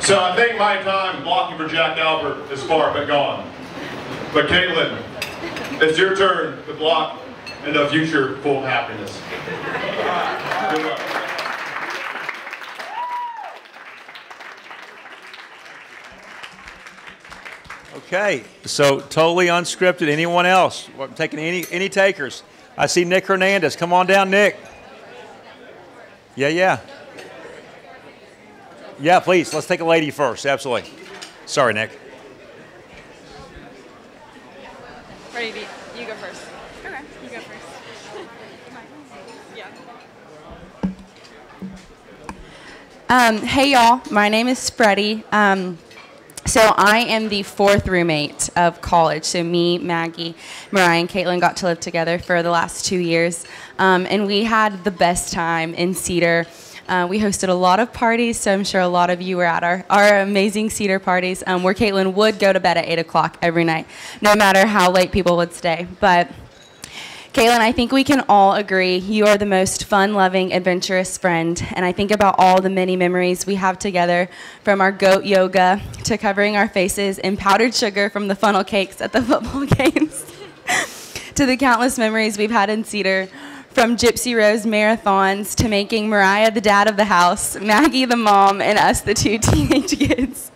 [SPEAKER 17] So I think my time blocking for Jack Albert is far but gone. But Caitlyn, it's your turn to block in a future full of happiness. Good luck.
[SPEAKER 1] Okay, so totally unscripted. Anyone else? I'm taking any takers. I see Nick Hernandez. Come on down, Nick. Yeah. Yeah, please. Let's take a lady first. Absolutely. Sorry, Nick.
[SPEAKER 9] Ready? You go first. Okay, you go first. Yeah.
[SPEAKER 18] Hey y'all, my name is Freddie. So I am the fourth roommate of college. So me, Maggie, Mariah, and Caitlyn got to live together for the last 2 years. And we had the best time in Cedar. We hosted a lot of parties, so I'm sure a lot of you were at our amazing Cedar parties, where Caitlyn would go to bed at 8 o'clock every night, no matter how late people would stay. But Caitlyn, I think we can all agree you are the most fun-loving, adventurous friend, and I think about all the many memories we have together, from our goat yoga to covering our faces in powdered sugar from the funnel cakes at the football games, to the countless memories we've had in Cedar, from Gypsy Rose marathons to making Mariah the dad of the house, Maggie the mom, and us the two teenage kids.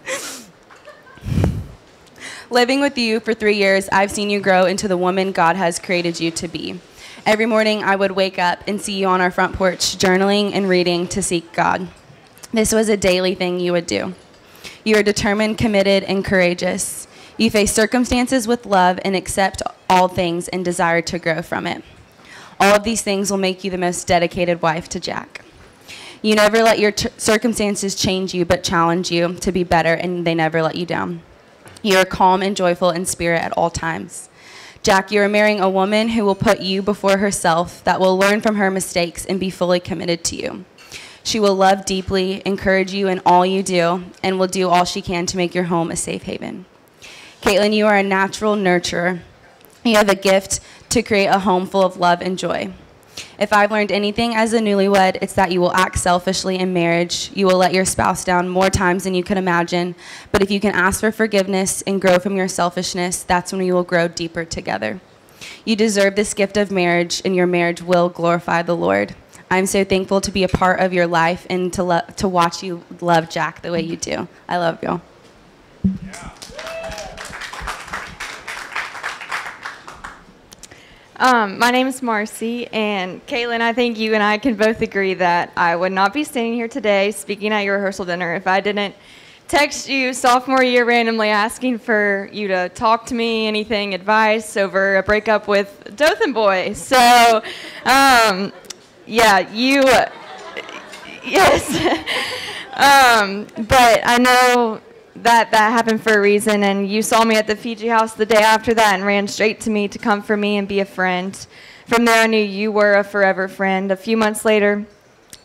[SPEAKER 18] Living with you for 3 years, I've seen you grow into the woman God has created you to be. Every morning, I would wake up and see you on our front porch, journaling and reading to seek God. This was a daily thing you would do. You are determined, committed, and courageous. You face circumstances with love and accept all things and desire to grow from it. All of these things will make you the most dedicated wife to Jack. You never let your circumstances change you, but challenge you to be better, and they never let you down. You are calm and joyful in spirit at all times. Jack, you are marrying a woman who will put you before herself, that will learn from her mistakes and be fully committed to you. She will love deeply, encourage you in all you do, and will do all she can to make your home a safe haven. Caitlyn, you are a natural nurturer. You have a gift to create a home full of love and joy. If I've learned anything as a newlywed, it's that you will act selfishly in marriage. You will let your spouse down more times than you could imagine. But if you can ask for forgiveness and grow from your selfishness, that's when you will grow deeper together. You deserve this gift of marriage, and your marriage will glorify the Lord. I'm so thankful to be a part of your life and to watch you love Jack the way you do. I love y'all.
[SPEAKER 1] Yeah.
[SPEAKER 9] My name is Marcy, and Caitlyn, I think you and I can both agree that I would not be standing here today speaking at your rehearsal dinner if I didn't text you sophomore year randomly asking for you to talk to me, anything, advice over a breakup with Dothan Boy. So, yeah, yes. But I know that happened for a reason, and you saw me at the Fiji house the day after that and ran straight to me to comfort me and be a friend. From there, I knew you were a forever friend. A few months later,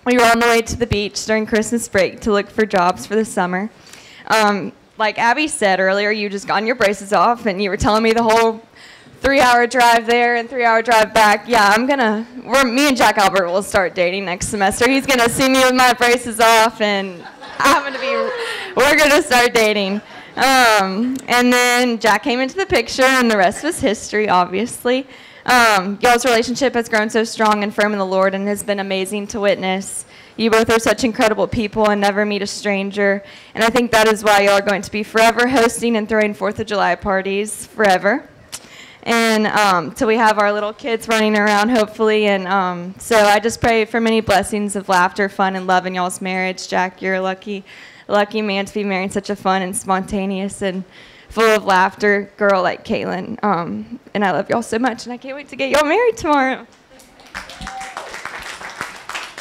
[SPEAKER 9] we were on the way to the beach during Christmas break to look for jobs for the summer. Like Abby said earlier, you just gotten your braces off, and you were telling me the whole 3-hour drive there and 3-hour drive back. Yeah, me and Jack Albert will start dating next semester. He's gonna see me with my braces off, and we're gonna start dating. And then Jack came into the picture, and the rest was history, obviously. Y'all's relationship has grown so strong and firm in the Lord, and has been amazing to witness. You both are such incredible people and never meet a stranger. And I think that is why y'all are going to be forever hosting and throwing 4th of July parties forever. And till we have our little kids running around, hopefully. And so I just pray for many blessings of laughter, fun, and love in y'all's marriage. Jack, you're a lucky man to be marrying such a fun and spontaneous and full of laughter girl like Caitlyn. And I love y'all so much, and I can't wait to get y'all married tomorrow.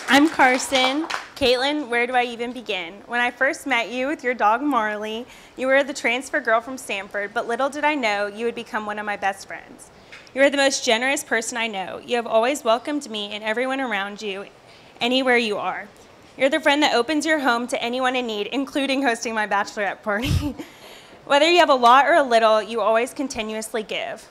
[SPEAKER 19] I'm Carson. Caitlyn, where do I even begin? When I first met you with your dog Marley, you were the transfer girl from Stanford, but little did I know you would become one of my best friends. You are the most generous person I know. You have always welcomed me and everyone around you, anywhere you are. You're the friend that opens your home to anyone in need, including hosting my bachelorette party. Whether you have a lot or a little, you always continuously give.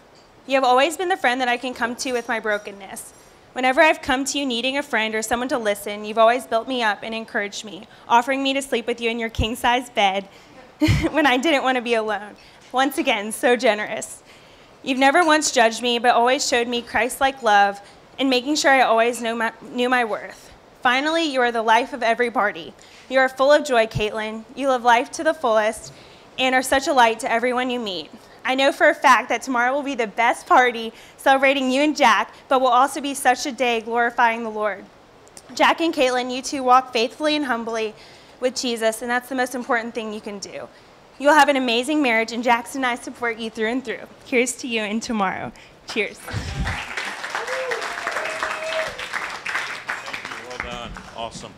[SPEAKER 19] You have always been the friend that I can come to with my brokenness. Whenever I've come to you needing a friend or someone to listen, you've always built me up and encouraged me, offering me to sleep with you in your king-size bed when I didn't want to be alone. Once again, so generous. You've never once judged me, but always showed me Christ-like love and making sure I always knew my worth. Finally, you are the life of every party. You are full of joy, Caitlyn. You live life to the fullest and are such a light to everyone you meet. I know for a fact that tomorrow will be the best party celebrating you and Jack, but will also be such a day glorifying the Lord. Jack and Caitlyn, you two walk faithfully and humbly with Jesus, and that's the most important thing you can do. You'll have an amazing marriage, and Jackson and I support you through and through. Here's to you and tomorrow. Cheers.
[SPEAKER 1] Well done. Awesome.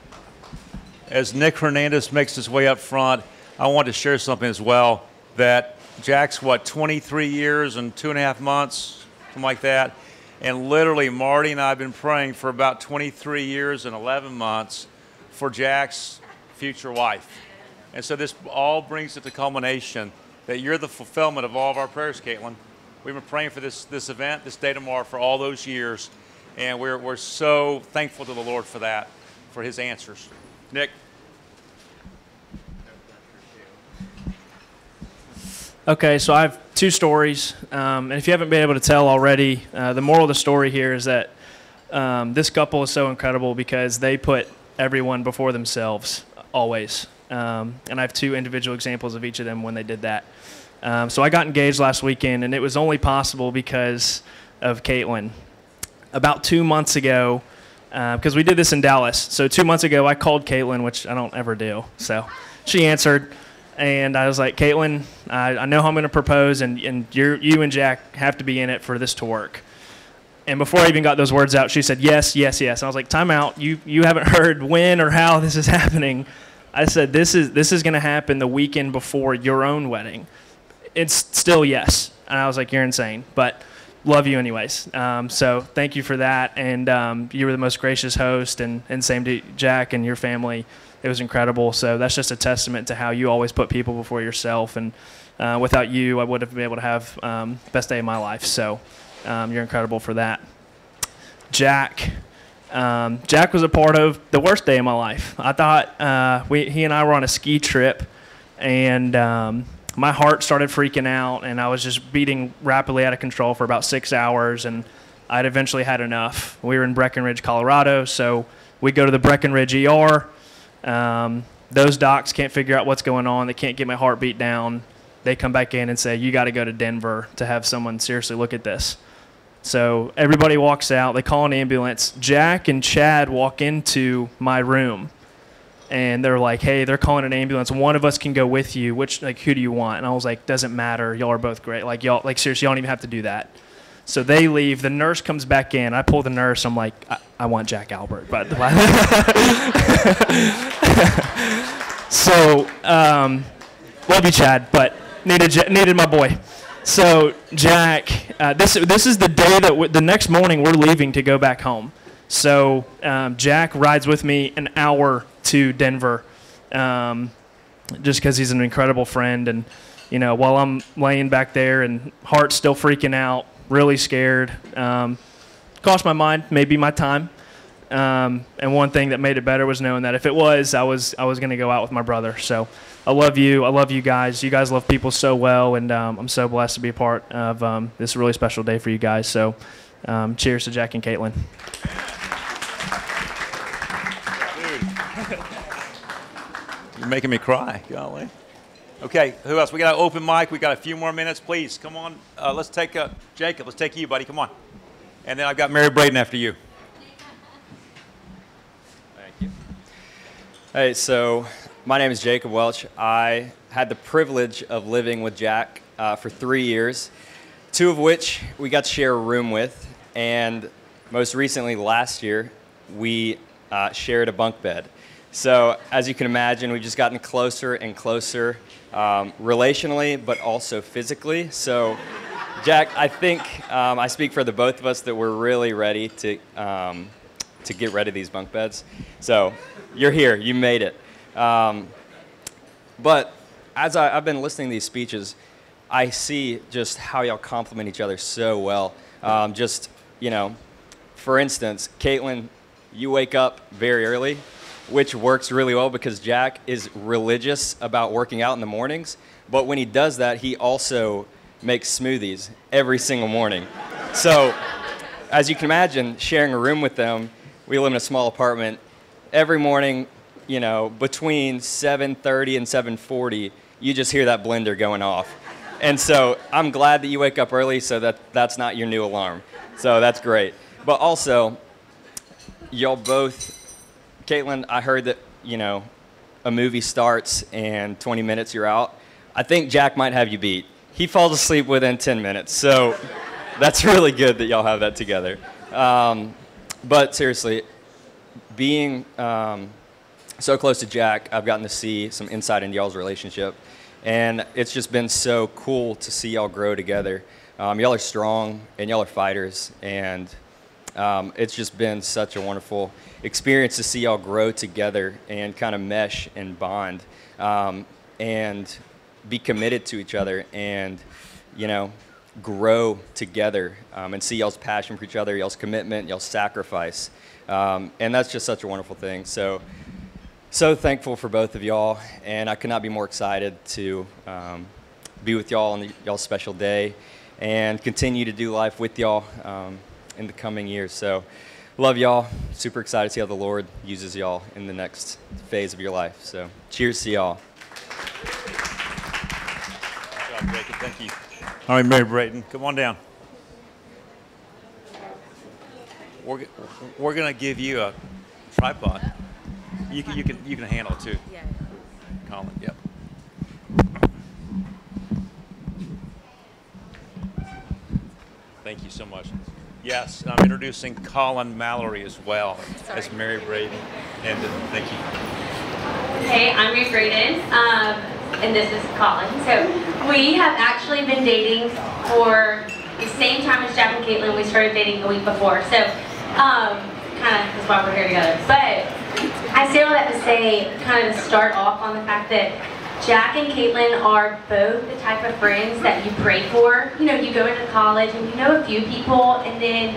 [SPEAKER 1] As Nick Hernandez makes his way up front, I want to share something as well, that Jack's, 23 years and 2.5 months, something like that. And literally, Marty and I have been praying for about 23 years and 11 months for Jack's future wife. And so this all brings it to culmination that you're the fulfillment of all of our prayers, Caitlyn. We've been praying for this event, this day tomorrow, for all those years. And we're so thankful to the Lord for that, for his answers. Nick.
[SPEAKER 20] Okay, so I have two stories, and if you haven't been able to tell already, the moral of the story here is that this couple is so incredible because they put everyone before themselves, always. And I have two individual examples of each of them when they did that. So I got engaged last weekend, and it was only possible because of Caitlyn. About 2 months ago, because we did this in Dallas, so 2 months ago I called Caitlyn, which I don't ever do, so she answered. And I was like, Caitlyn, I know how I'm going to propose, and you and Jack have to be in it for this to work. And before I even got those words out, she said, yes, yes, yes. And I was like, time out. You haven't heard when or how this is happening. I said, this is going to happen the weekend before your own wedding. It's still yes. And I was like, you're insane. But love you anyways. So thank you for that. And you were the most gracious host, and same to Jack and your family. It was incredible. So that's just a testament to how you always put people before yourself. And without you, I wouldn't have been able to have best day of my life. So you're incredible for that. Jack was a part of the worst day of my life. I thought he and I were on a ski trip, and my heart started freaking out, and I was just beating rapidly out of control for about 6 hours, and I'd eventually had enough. We were in Breckenridge, Colorado, so we go to the Breckenridge ER. Those docs can't figure out what's going on. They can't get my heartbeat down. They come back in and say, you got to go to Denver to have someone seriously look at this. So everybody walks out. They call an ambulance. Jack and Chad walk into my room, and they're like, hey, they're calling an ambulance. One of us can go with you. Who do you want? And I was like, doesn't matter. Y'all are both great. Seriously, y'all don't even have to do that. So they leave. The nurse comes back in. I pull the nurse. I'm like, I want Jack Albert. But so, love you, Chad, but needed my boy. So Jack, this is the day that the next morning we're leaving to go back home. So Jack rides with me an hour to Denver, just because he's an incredible friend. And while I'm laying back there and heart's still freaking out, really scared, crossed my mind, maybe my time. And one thing that made it better was knowing that if it was, I was going to go out with my brother. So I love you. I love you guys. You guys love people so well, and I'm so blessed to be a part of this really special day for you guys. So cheers to Jack and Caitlyn.
[SPEAKER 1] You're making me cry, golly. Okay, who else? We got an open mic. We got a few more minutes. Please, come on. Let's take Jacob. Let's take you, buddy. Come on. And then I've got Mary Braden after you.
[SPEAKER 21] Thank you. Hey, so my name is Jacob Welch. I had the privilege of living with Jack for 3 years, 2 of which we got to share a room with, and most recently last year, we shared a bunk bed. So as you can imagine, we've just gotten closer and closer relationally, but also physically. So Jack, I think I speak for the both of us that we're really ready to to get rid of these bunk beds. So you're here. You made it. But as I've been listening to these speeches, I see just how y'all complement each other so well. Just, you know, for instance, Caitlyn, you wake up very early, which works really well because Jack is religious about working out in the mornings. But when he does that, he also makes smoothies every single morning. So as you can imagine, sharing a room with them, we live in a small apartment. Every morning, you know, between 7:30 and 7:40, you just hear that blender going off. And so I'm glad that you wake up early so that that's not your new alarm. So that's great. But also, y'all both, Caitlyn, I heard that, you know, a movie starts and 20 minutes you're out. I think Jack might have you beat. He falls asleep within 10 minutes. So that's really good that y'all have that together. But seriously, being so close to Jack, I've gotten to see some insight into y'all's relationship. And it's just been so cool to see y'all grow together. Y'all are strong and y'all are fighters. And it's just been such a wonderful experience to see y'all grow together and kind of mesh and bond and be committed to each other and, you know, grow together and see y'all's passion for each other, y'all's commitment, y'all's sacrifice. And that's just such a wonderful thing. So thankful for both of y'all, and I could not be more excited to be with y'all on y'all's special day and continue to do life with y'all in the coming years. So love y'all. Super excited to see how the Lord uses y'all in the next phase of your life. So cheers to y'all.
[SPEAKER 1] Good job, Jacob. Thank you. All right, Mary Brayton, come on down. We're going to give you a tripod. You can handle it too. Yeah. Colin, yep. Thank you so much. Yes, I'm introducing Colin Mallory as well as Mary Braden. And thank you.
[SPEAKER 3] Hey, I'm Mary Braden, and this is Colin. So we have actually been dating for the same time as Jack and Caitlyn. We started dating a week before. So kind of that's why we're here together. But I say all that to say, kind of to start off on the fact that Jack and Caitlyn are both the type of friends that you pray for. You know, you go into college and you know a few people, and then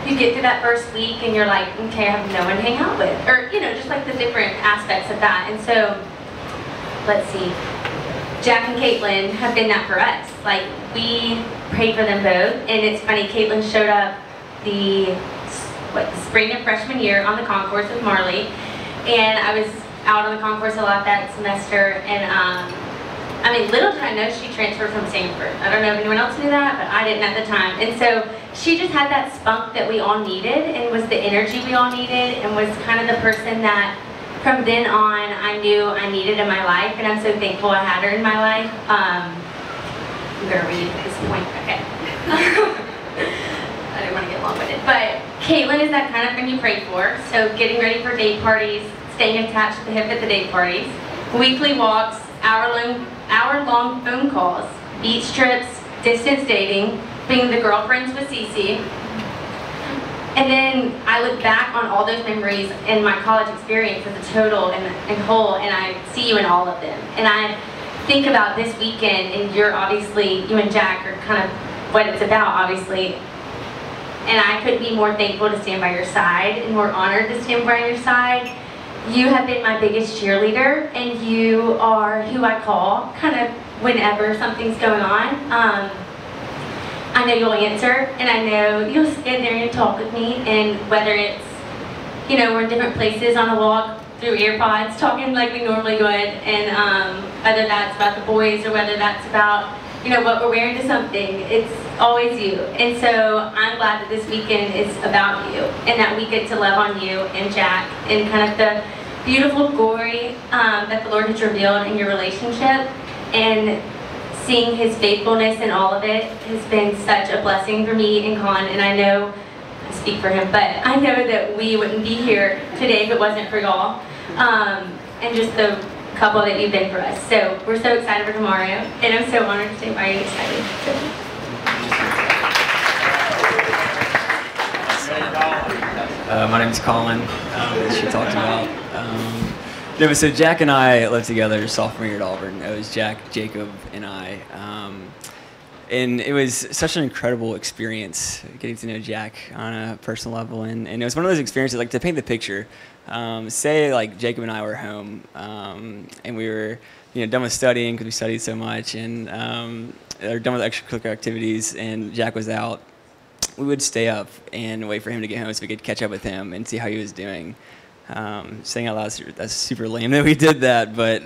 [SPEAKER 3] you get through that first week and you're like, okay, I have no one to hang out with. Or, you know, just like the different aspects of that. And so, let's see. Jack and Caitlyn have been that for us. Like, we prayed for them both. And it's funny, Caitlyn showed up the spring of freshman year on the concourse with Marley. And I was out on the concourse a lot that semester, and I mean, little did I know she transferred from Stanford. I don't know if anyone else knew that, but I didn't at the time. And so she just had that spunk that we all needed, and was the energy we all needed, and was kind of the person that from then on I knew I needed in my life, and I'm so thankful I had her in my life. I'm gonna read this point, okay. I didn't want to get long-winded, but Caitlyn is that kind of friend you pray for. So getting ready for date parties, staying attached at the hip at the date parties, weekly walks, hour-long phone calls, beach trips, distance dating, being the girlfriends with Cece. And then I look back on all those memories in my college experience as a total and whole, and I see you in all of them. And I think about this weekend, and you're obviously, you and Jack are kind of what it's about, obviously. And I couldn't be more thankful to stand by your side and more honored to stand by your side. You have been my biggest cheerleader, and you are who I call kind of whenever something's going on. I know you'll answer, and I know you'll stand there and talk with me, and whether it's, you know, we're in different places on a walk through AirPods talking like we normally would, and whether that's about the boys or whether that's about, you know, what we're wearing to something, it's always you. And so I'm glad that this weekend is about you, and that we get to love on you and Jack, and kind of the beautiful glory that the Lord has revealed in your relationship, and seeing his faithfulness in all of it has been such a blessing for me and Colin. And I know, I speak for him, but I know that we wouldn't be here today if it wasn't for y'all, and just the couple that you've been for us. So we're so excited for tomorrow, and I'm so honored to stay by you, excited. So.
[SPEAKER 4] My name's Colin, as she talked about. No, but so Jack and I lived together sophomore year at Auburn. It was Jack, Jacob, and I. And it was such an incredible experience getting to know Jack on a personal level. And it was one of those experiences, like to paint the picture, say like Jacob and I were home and we were done with studying because we studied so much and or done with extracurricular activities and Jack was out. We would stay up and wait for him to get home so we could catch up with him and see how he was doing. Saying out loud, that's super lame that we did that, but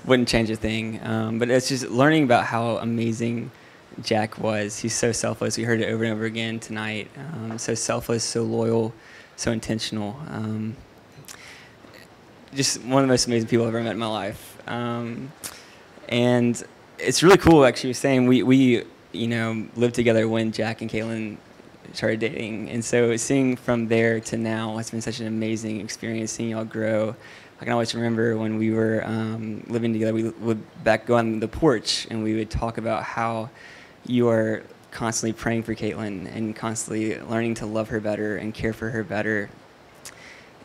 [SPEAKER 4] wouldn't change a thing. But it's just learning about how amazing Jack was. He's so selfless. We heard it over and over again tonight. So selfless, so loyal, so intentional. Just one of the most amazing people I've ever met in my life. And it's really cool, actually, saying we lived together when Jack and Caitlyn started dating. And so seeing from there to now, it's been such an amazing experience seeing y'all grow. I can always remember when we were living together, we would go on the porch and we would talk about how you are constantly praying for Caitlyn and constantly learning to love her better and care for her better.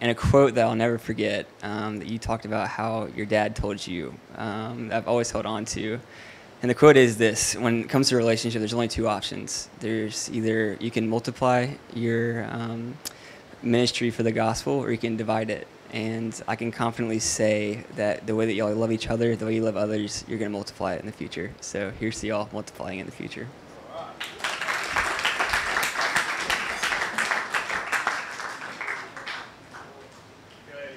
[SPEAKER 4] And a quote that I'll never forget that you talked about how your dad told you, that I've always held on to. And the quote is this: when it comes to a relationship, there's only two options. There's either you can multiply your ministry for the gospel or you can divide it. And I can confidently say that the way that y'all love each other, the way you love others, you're going to multiply it in the future. So here's to y'all multiplying in the future.
[SPEAKER 1] Okay,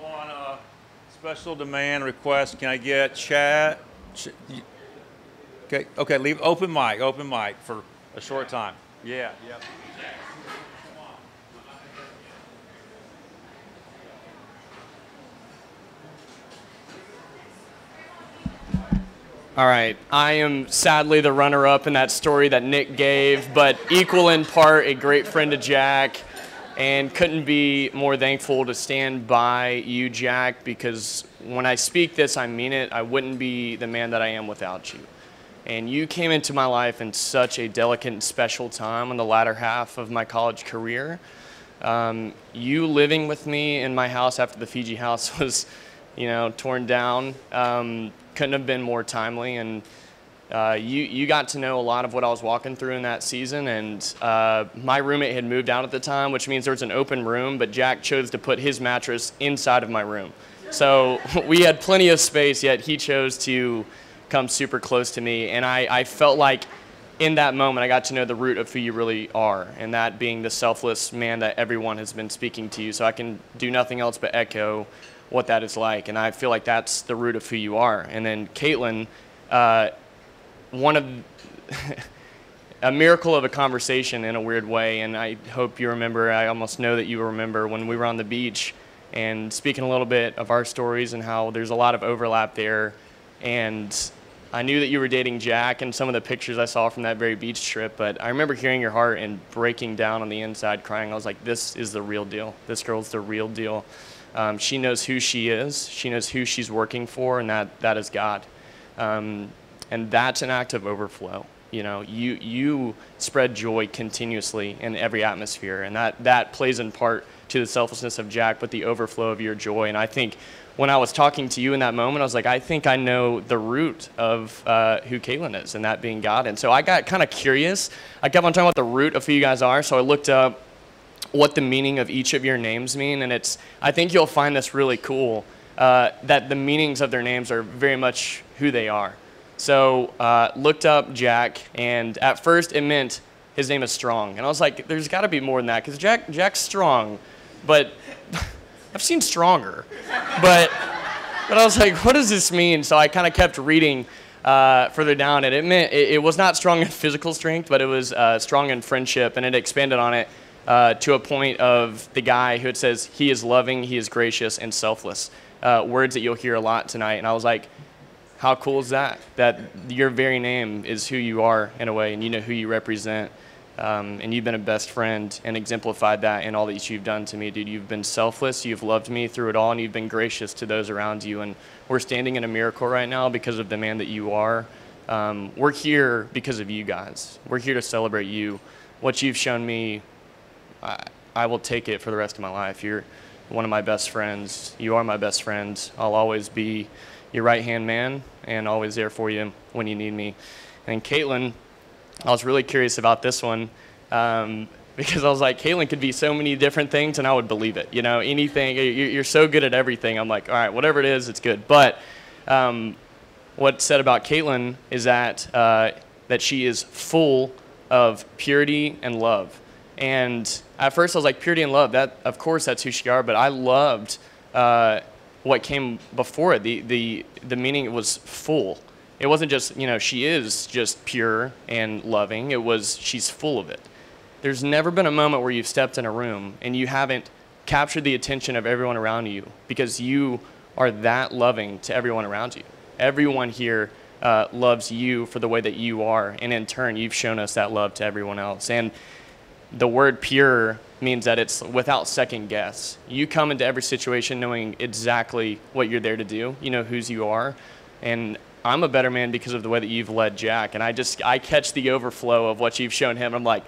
[SPEAKER 1] on a special demand request, can I get chat? Okay, leave open mic for a short time. Yeah.
[SPEAKER 22] All right, I am sadly the runner-up in that story that Nick gave, but equal in part a great friend to Jack, and couldn't be more thankful to stand by you, Jack, because when I speak this, I mean it. I wouldn't be the man that I am without you. And you came into my life in such a delicate and special time in the latter half of my college career. You living with me in my house after the Fiji house was, torn down. Couldn't have been more timely, and you got to know a lot of what I was walking through in that season, and my roommate had moved out at the time, which means there was an open room, but Jack chose to put his mattress inside of my room. So we had plenty of space, yet he chose to come super close to me, and I felt like in that moment I got to know the root of who you really are, and that being the selfless man that everyone has been speaking to you. So I can do nothing else but echo what that is like, and I feel like that's the root of who you are. And then Caitlyn, one of a miracle of a conversation in a weird way, and I hope you remember, I almost know that you remember when we were on the beach and speaking a little bit of our stories and how there's a lot of overlap there. And I knew that you were dating Jack and some of the pictures I saw from that very beach trip, but I remember hearing your heart and breaking down on the inside, crying. I was like, this is the real deal. This girl's the real deal. She knows who she is. She knows who she's working for, and that is God. And that's an act of overflow. You spread joy continuously in every atmosphere, and that plays in part to the selflessness of Jack, but the overflow of your joy. And I think when I was talking to you in that moment, I was like, I think I know the root of who Caitlyn is, and that being God. And so I got kind of curious. I kept on talking about the root of who you guys are, so I looked up what the meaning of each of your names mean, and I think you'll find this really cool, that the meanings of their names are very much who they are. So looked up Jack, and at first it meant his name is Strong, and I was like, there's got to be more than that, because Jack's strong, but I've seen stronger. But I was like, what does this mean? So I kind of kept reading further down, and it meant it was not strong in physical strength, but it was strong in friendship, and it expanded on it to a point of the guy who it says he is loving, he is gracious, and selfless. Words that you'll hear a lot tonight. And I was like, how cool is that? That your very name is who you are in a way, and you know who you represent. And you've been a best friend and exemplified that in all that you've done to me, dude. You've been selfless, you've loved me through it all, and you've been gracious to those around you. And we're standing in a miracle right now because of the man that you are. We're here because of you guys. We're here to celebrate you. What you've shown me, I will take it for the rest of my life. You're one of my best friends. You are my best friend. I'll always be your right-hand man and always there for you when you need me. And Caitlyn, I was really curious about this one because I was like, Caitlyn could be so many different things and I would believe it. You know, anything, you're so good at everything. I'm like, all right, whatever it is, it's good. But what's said about Caitlyn is that she is full of purity and love. And at first I was like, purity and love, that, of course that's who she are, but I loved what came before it. The meaning was full. It wasn't just, you know, she is just pure and loving. It was, she's full of it. There's never been a moment where you've stepped in a room and you haven't captured the attention of everyone around you because you are that loving to everyone around you. Everyone here loves you for the way that you are, and in turn, you've shown us that love to everyone else. And the word pure means that it's without second guess. You come into every situation knowing exactly what you're there to do. You know whose you are. And I'm a better man because of the way that you've led Jack. And I catch the overflow of what you've shown him. I'm like,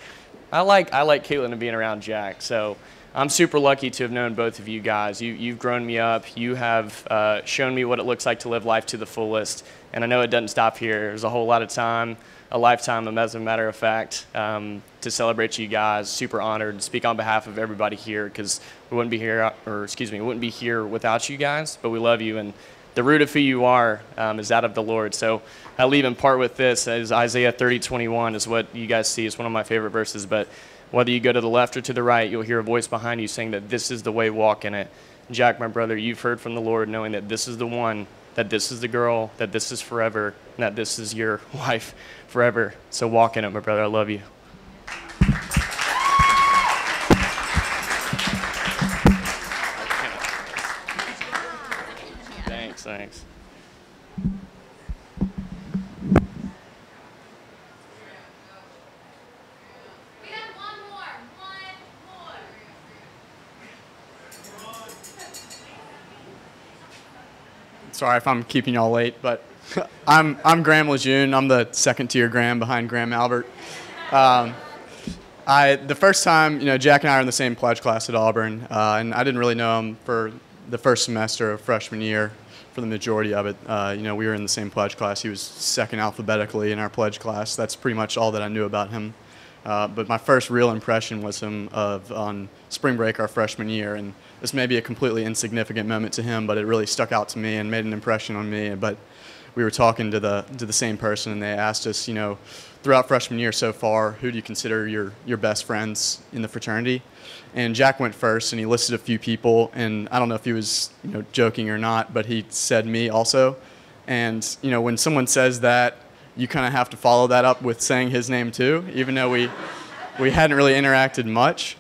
[SPEAKER 22] I like Caitlyn and being around Jack. So I'm super lucky to have known both of you guys. You've grown me up. You have shown me what it looks like to live life to the fullest. And I know it doesn't stop here. There's a whole lot of time, a lifetime, as a matter of fact, to celebrate you guys. Super honored to speak on behalf of everybody here because we wouldn't be here without you guys. But we love you, and the root of who you are is that of the Lord. So I leave in part with this, as Isaiah 30:21 is what you guys see. It's one of my favorite verses. But whether you go to the left or to the right, you'll hear a voice behind you saying that this is the way, walk in it. Jack, my brother, you've heard from the Lord knowing that this is the one, that this is the girl, that this is forever, and that this is your wife forever. So walk in it, my brother. I love you. Thanks.
[SPEAKER 2] Sorry if I'm keeping y'all late, but I'm Graham Lejeune. I'm the second tier Graham behind Graham Albert. The first time, Jack and I are in the same pledge class at Auburn, and I didn't really know him for the first semester of freshman year. For the majority of it, we were in the same pledge class. He was second alphabetically in our pledge class. That's pretty much all that I knew about him. But my first real impression was him on spring break our freshman year, and this may be a completely insignificant moment to him, but it really stuck out to me and made an impression on me. But we were talking to the same person, and they asked us, throughout freshman year so far, who do you consider your best friends in the fraternity? And Jack went first, and he listed a few people, and I don't know if he was joking or not, but he said me also. And when someone says that, you kind of have to follow that up with saying his name too, even though we hadn't really interacted much.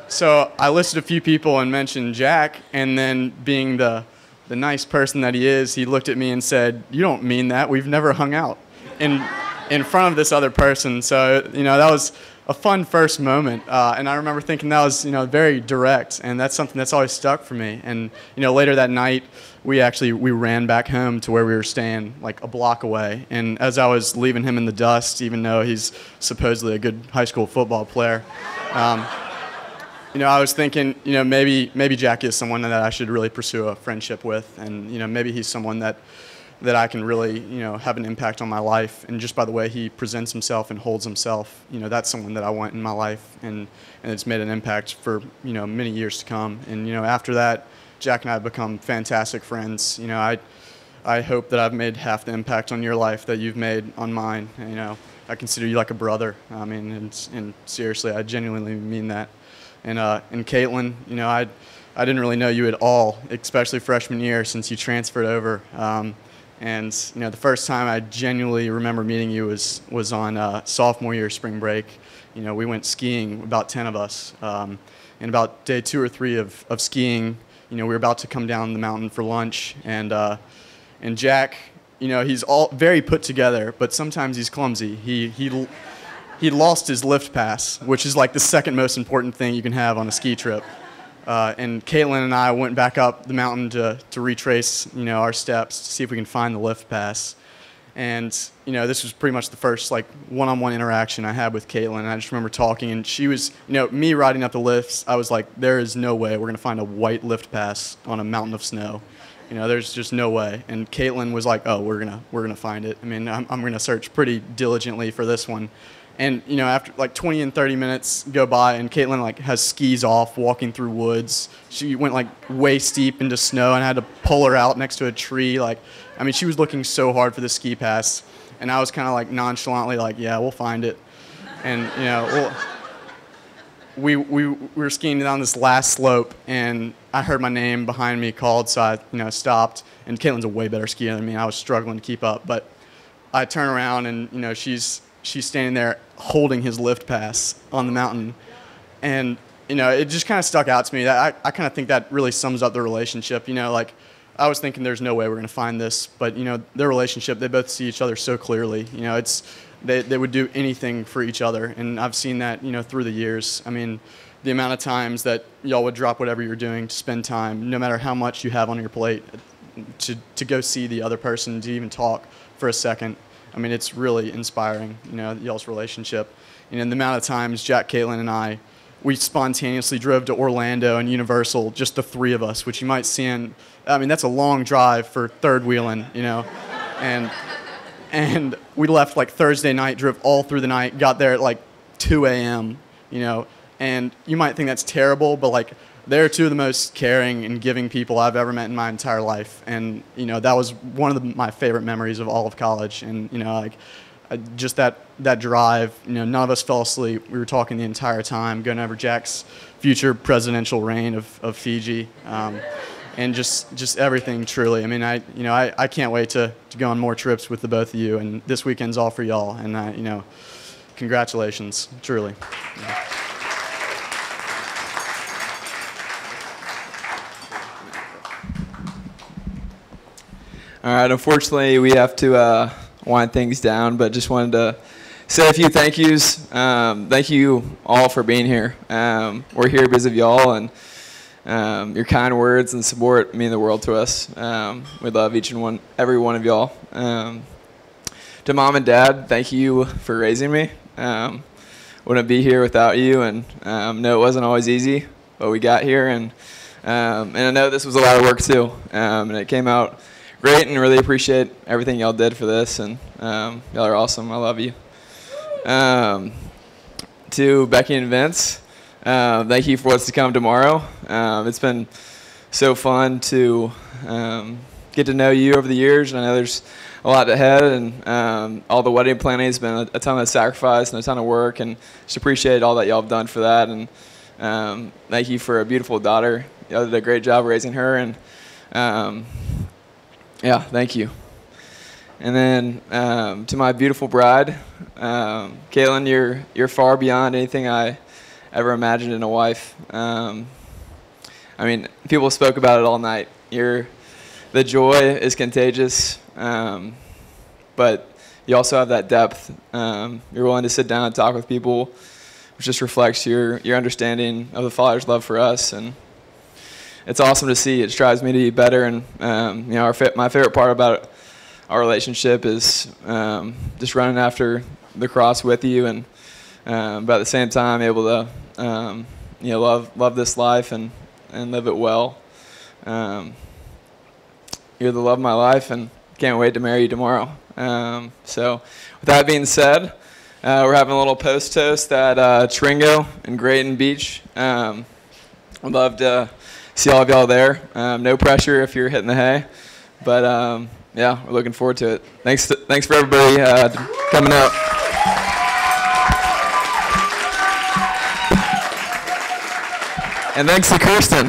[SPEAKER 2] So I listed a few people and mentioned Jack, and then being the nice person that he is, he looked at me and said, "You don't mean that. We've never hung out," in front of this other person. So that was a fun first moment, and I remember thinking that was very direct, and that's something that's always stuck for me. And later that night, we ran back home to where we were staying, like a block away. And as I was leaving him in the dust, even though he's supposedly a good high school football player, I was thinking, maybe Jack is someone that I should really pursue a friendship with, and maybe he's someone that I can really, have an impact on my life. And just by the way he presents himself and holds himself, that's someone that I want in my life, and it's made an impact for, many years to come. And, after that, Jack and I have become fantastic friends. I hope that I've made half the impact on your life that you've made on mine. I consider you like a brother. I mean, and seriously, I genuinely mean that. And Caitlyn, I didn't really know you at all, especially freshman year since you transferred over. And the first time I genuinely remember meeting you was on sophomore year spring break. We went skiing, about 10 of us. And about day 2 or 3 of skiing, we were about to come down the mountain for lunch. And Jack, he's all very put together, but sometimes he's clumsy. He lost his lift pass, which is like the second most important thing you can have on a ski trip. And Caitlyn and I went back up the mountain to retrace, our steps to see if we can find the lift pass. And, you know, this was pretty much the first, like, one-on-one interaction I had with Caitlyn. I just remember talking, and she was, you know, me riding up the lifts, I was like, there is no way we're going to find a white lift pass on a mountain of snow. You know, there's just no way. And Caitlyn was like, oh, we're gonna find it. I mean, I'm going to search pretty diligently for this one. And, you know, after like 20 and 30 minutes go by, and Caitlyn, like, has skis off walking through woods. She went, like, way steep into snow, and I had to pull her out next to a tree. Like, I mean, she was looking so hard for the ski pass, and I was kind of, like, nonchalantly like, yeah, we'll find it. And, you know, we were skiing down this last slope, and I heard my name behind me called, so I, you know, stopped. And Caitlyn's a way better skier than me. I was struggling to keep up, but I turn around, and, you know, she's standing there holding his lift pass on the mountain. And, you know, it just kind of stuck out to me. I kind of think that really sums up the relationship. You know, like, I was thinking there's no way we're going to find this, but, you know, their relationship, they both see each other so clearly. You know, they would do anything for each other, and I've seen that, you know, through the years. I mean, the amount of times that y'all would drop whatever you're doing to spend time, no matter how much you have on your plate, to go see the other person, to even talk for a second. I mean, it's really inspiring, you know, y'all's relationship. And the amount of times Jack, Caitlyn, and I, we spontaneously drove to Orlando and Universal, just the three of us, which you might see in, I mean, that's a long drive for third wheeling, you know. And we left like Thursday night, drove all through the night, got there at like 2 a.m., you know. And you might think that's terrible, but like, they're two of the most caring and giving people I've ever met in my entire life. And, you know, that was one of my favorite memories of all of college. And, you know, like, just that drive, you know, none of us fell asleep. We were talking the entire time, going over Jack's future presidential reign of Fiji. And just everything, truly. I mean, I can't wait to go on more trips with the both of you. And this weekend's all for y'all. And, you know, congratulations, truly. Yeah.
[SPEAKER 5] All right, unfortunately, we have to wind things down, but just wanted to say a few thank yous. Thank you all for being here. We're here because of y'all, and your kind words and support mean the world to us. We love each and every one of y'all. To Mom and Dad, thank you for raising me. Wouldn't be here without you, and no, it wasn't always easy, but we got here, and I know this was a lot of work too, and it came out great, and really appreciate everything y'all did for this, and y'all are awesome. I love you. To Becky and Vince, thank you for what's to come tomorrow. It's been so fun to get to know you over the years, and I know there's a lot ahead, and all the wedding planning has been a ton of sacrifice and a ton of work, and just appreciate all that y'all have done for that, and thank you for a beautiful daughter. Y'all did a great job raising her, and yeah, thank you. And then to my beautiful bride, Caitlyn, you're far beyond anything I ever imagined in a wife. I mean, people spoke about it all night. The joy is contagious, but you also have that depth. You're willing to sit down and talk with people, which just reflects your understanding of the Father's love for us, and it's awesome to see. It strives me to be better, and you know, my favorite part about our relationship is just running after the cross with you, and but at the same time able to you know, love this life and live it well. You're the love of my life, and can't wait to marry you tomorrow. So with that being said, we're having a little post toast at Tringo and Grayton Beach. I'd love to see all of y'all there. No pressure if you're hitting the hay, but yeah, we're looking forward to it. Thanks for everybody coming out. And thanks to Kirsten.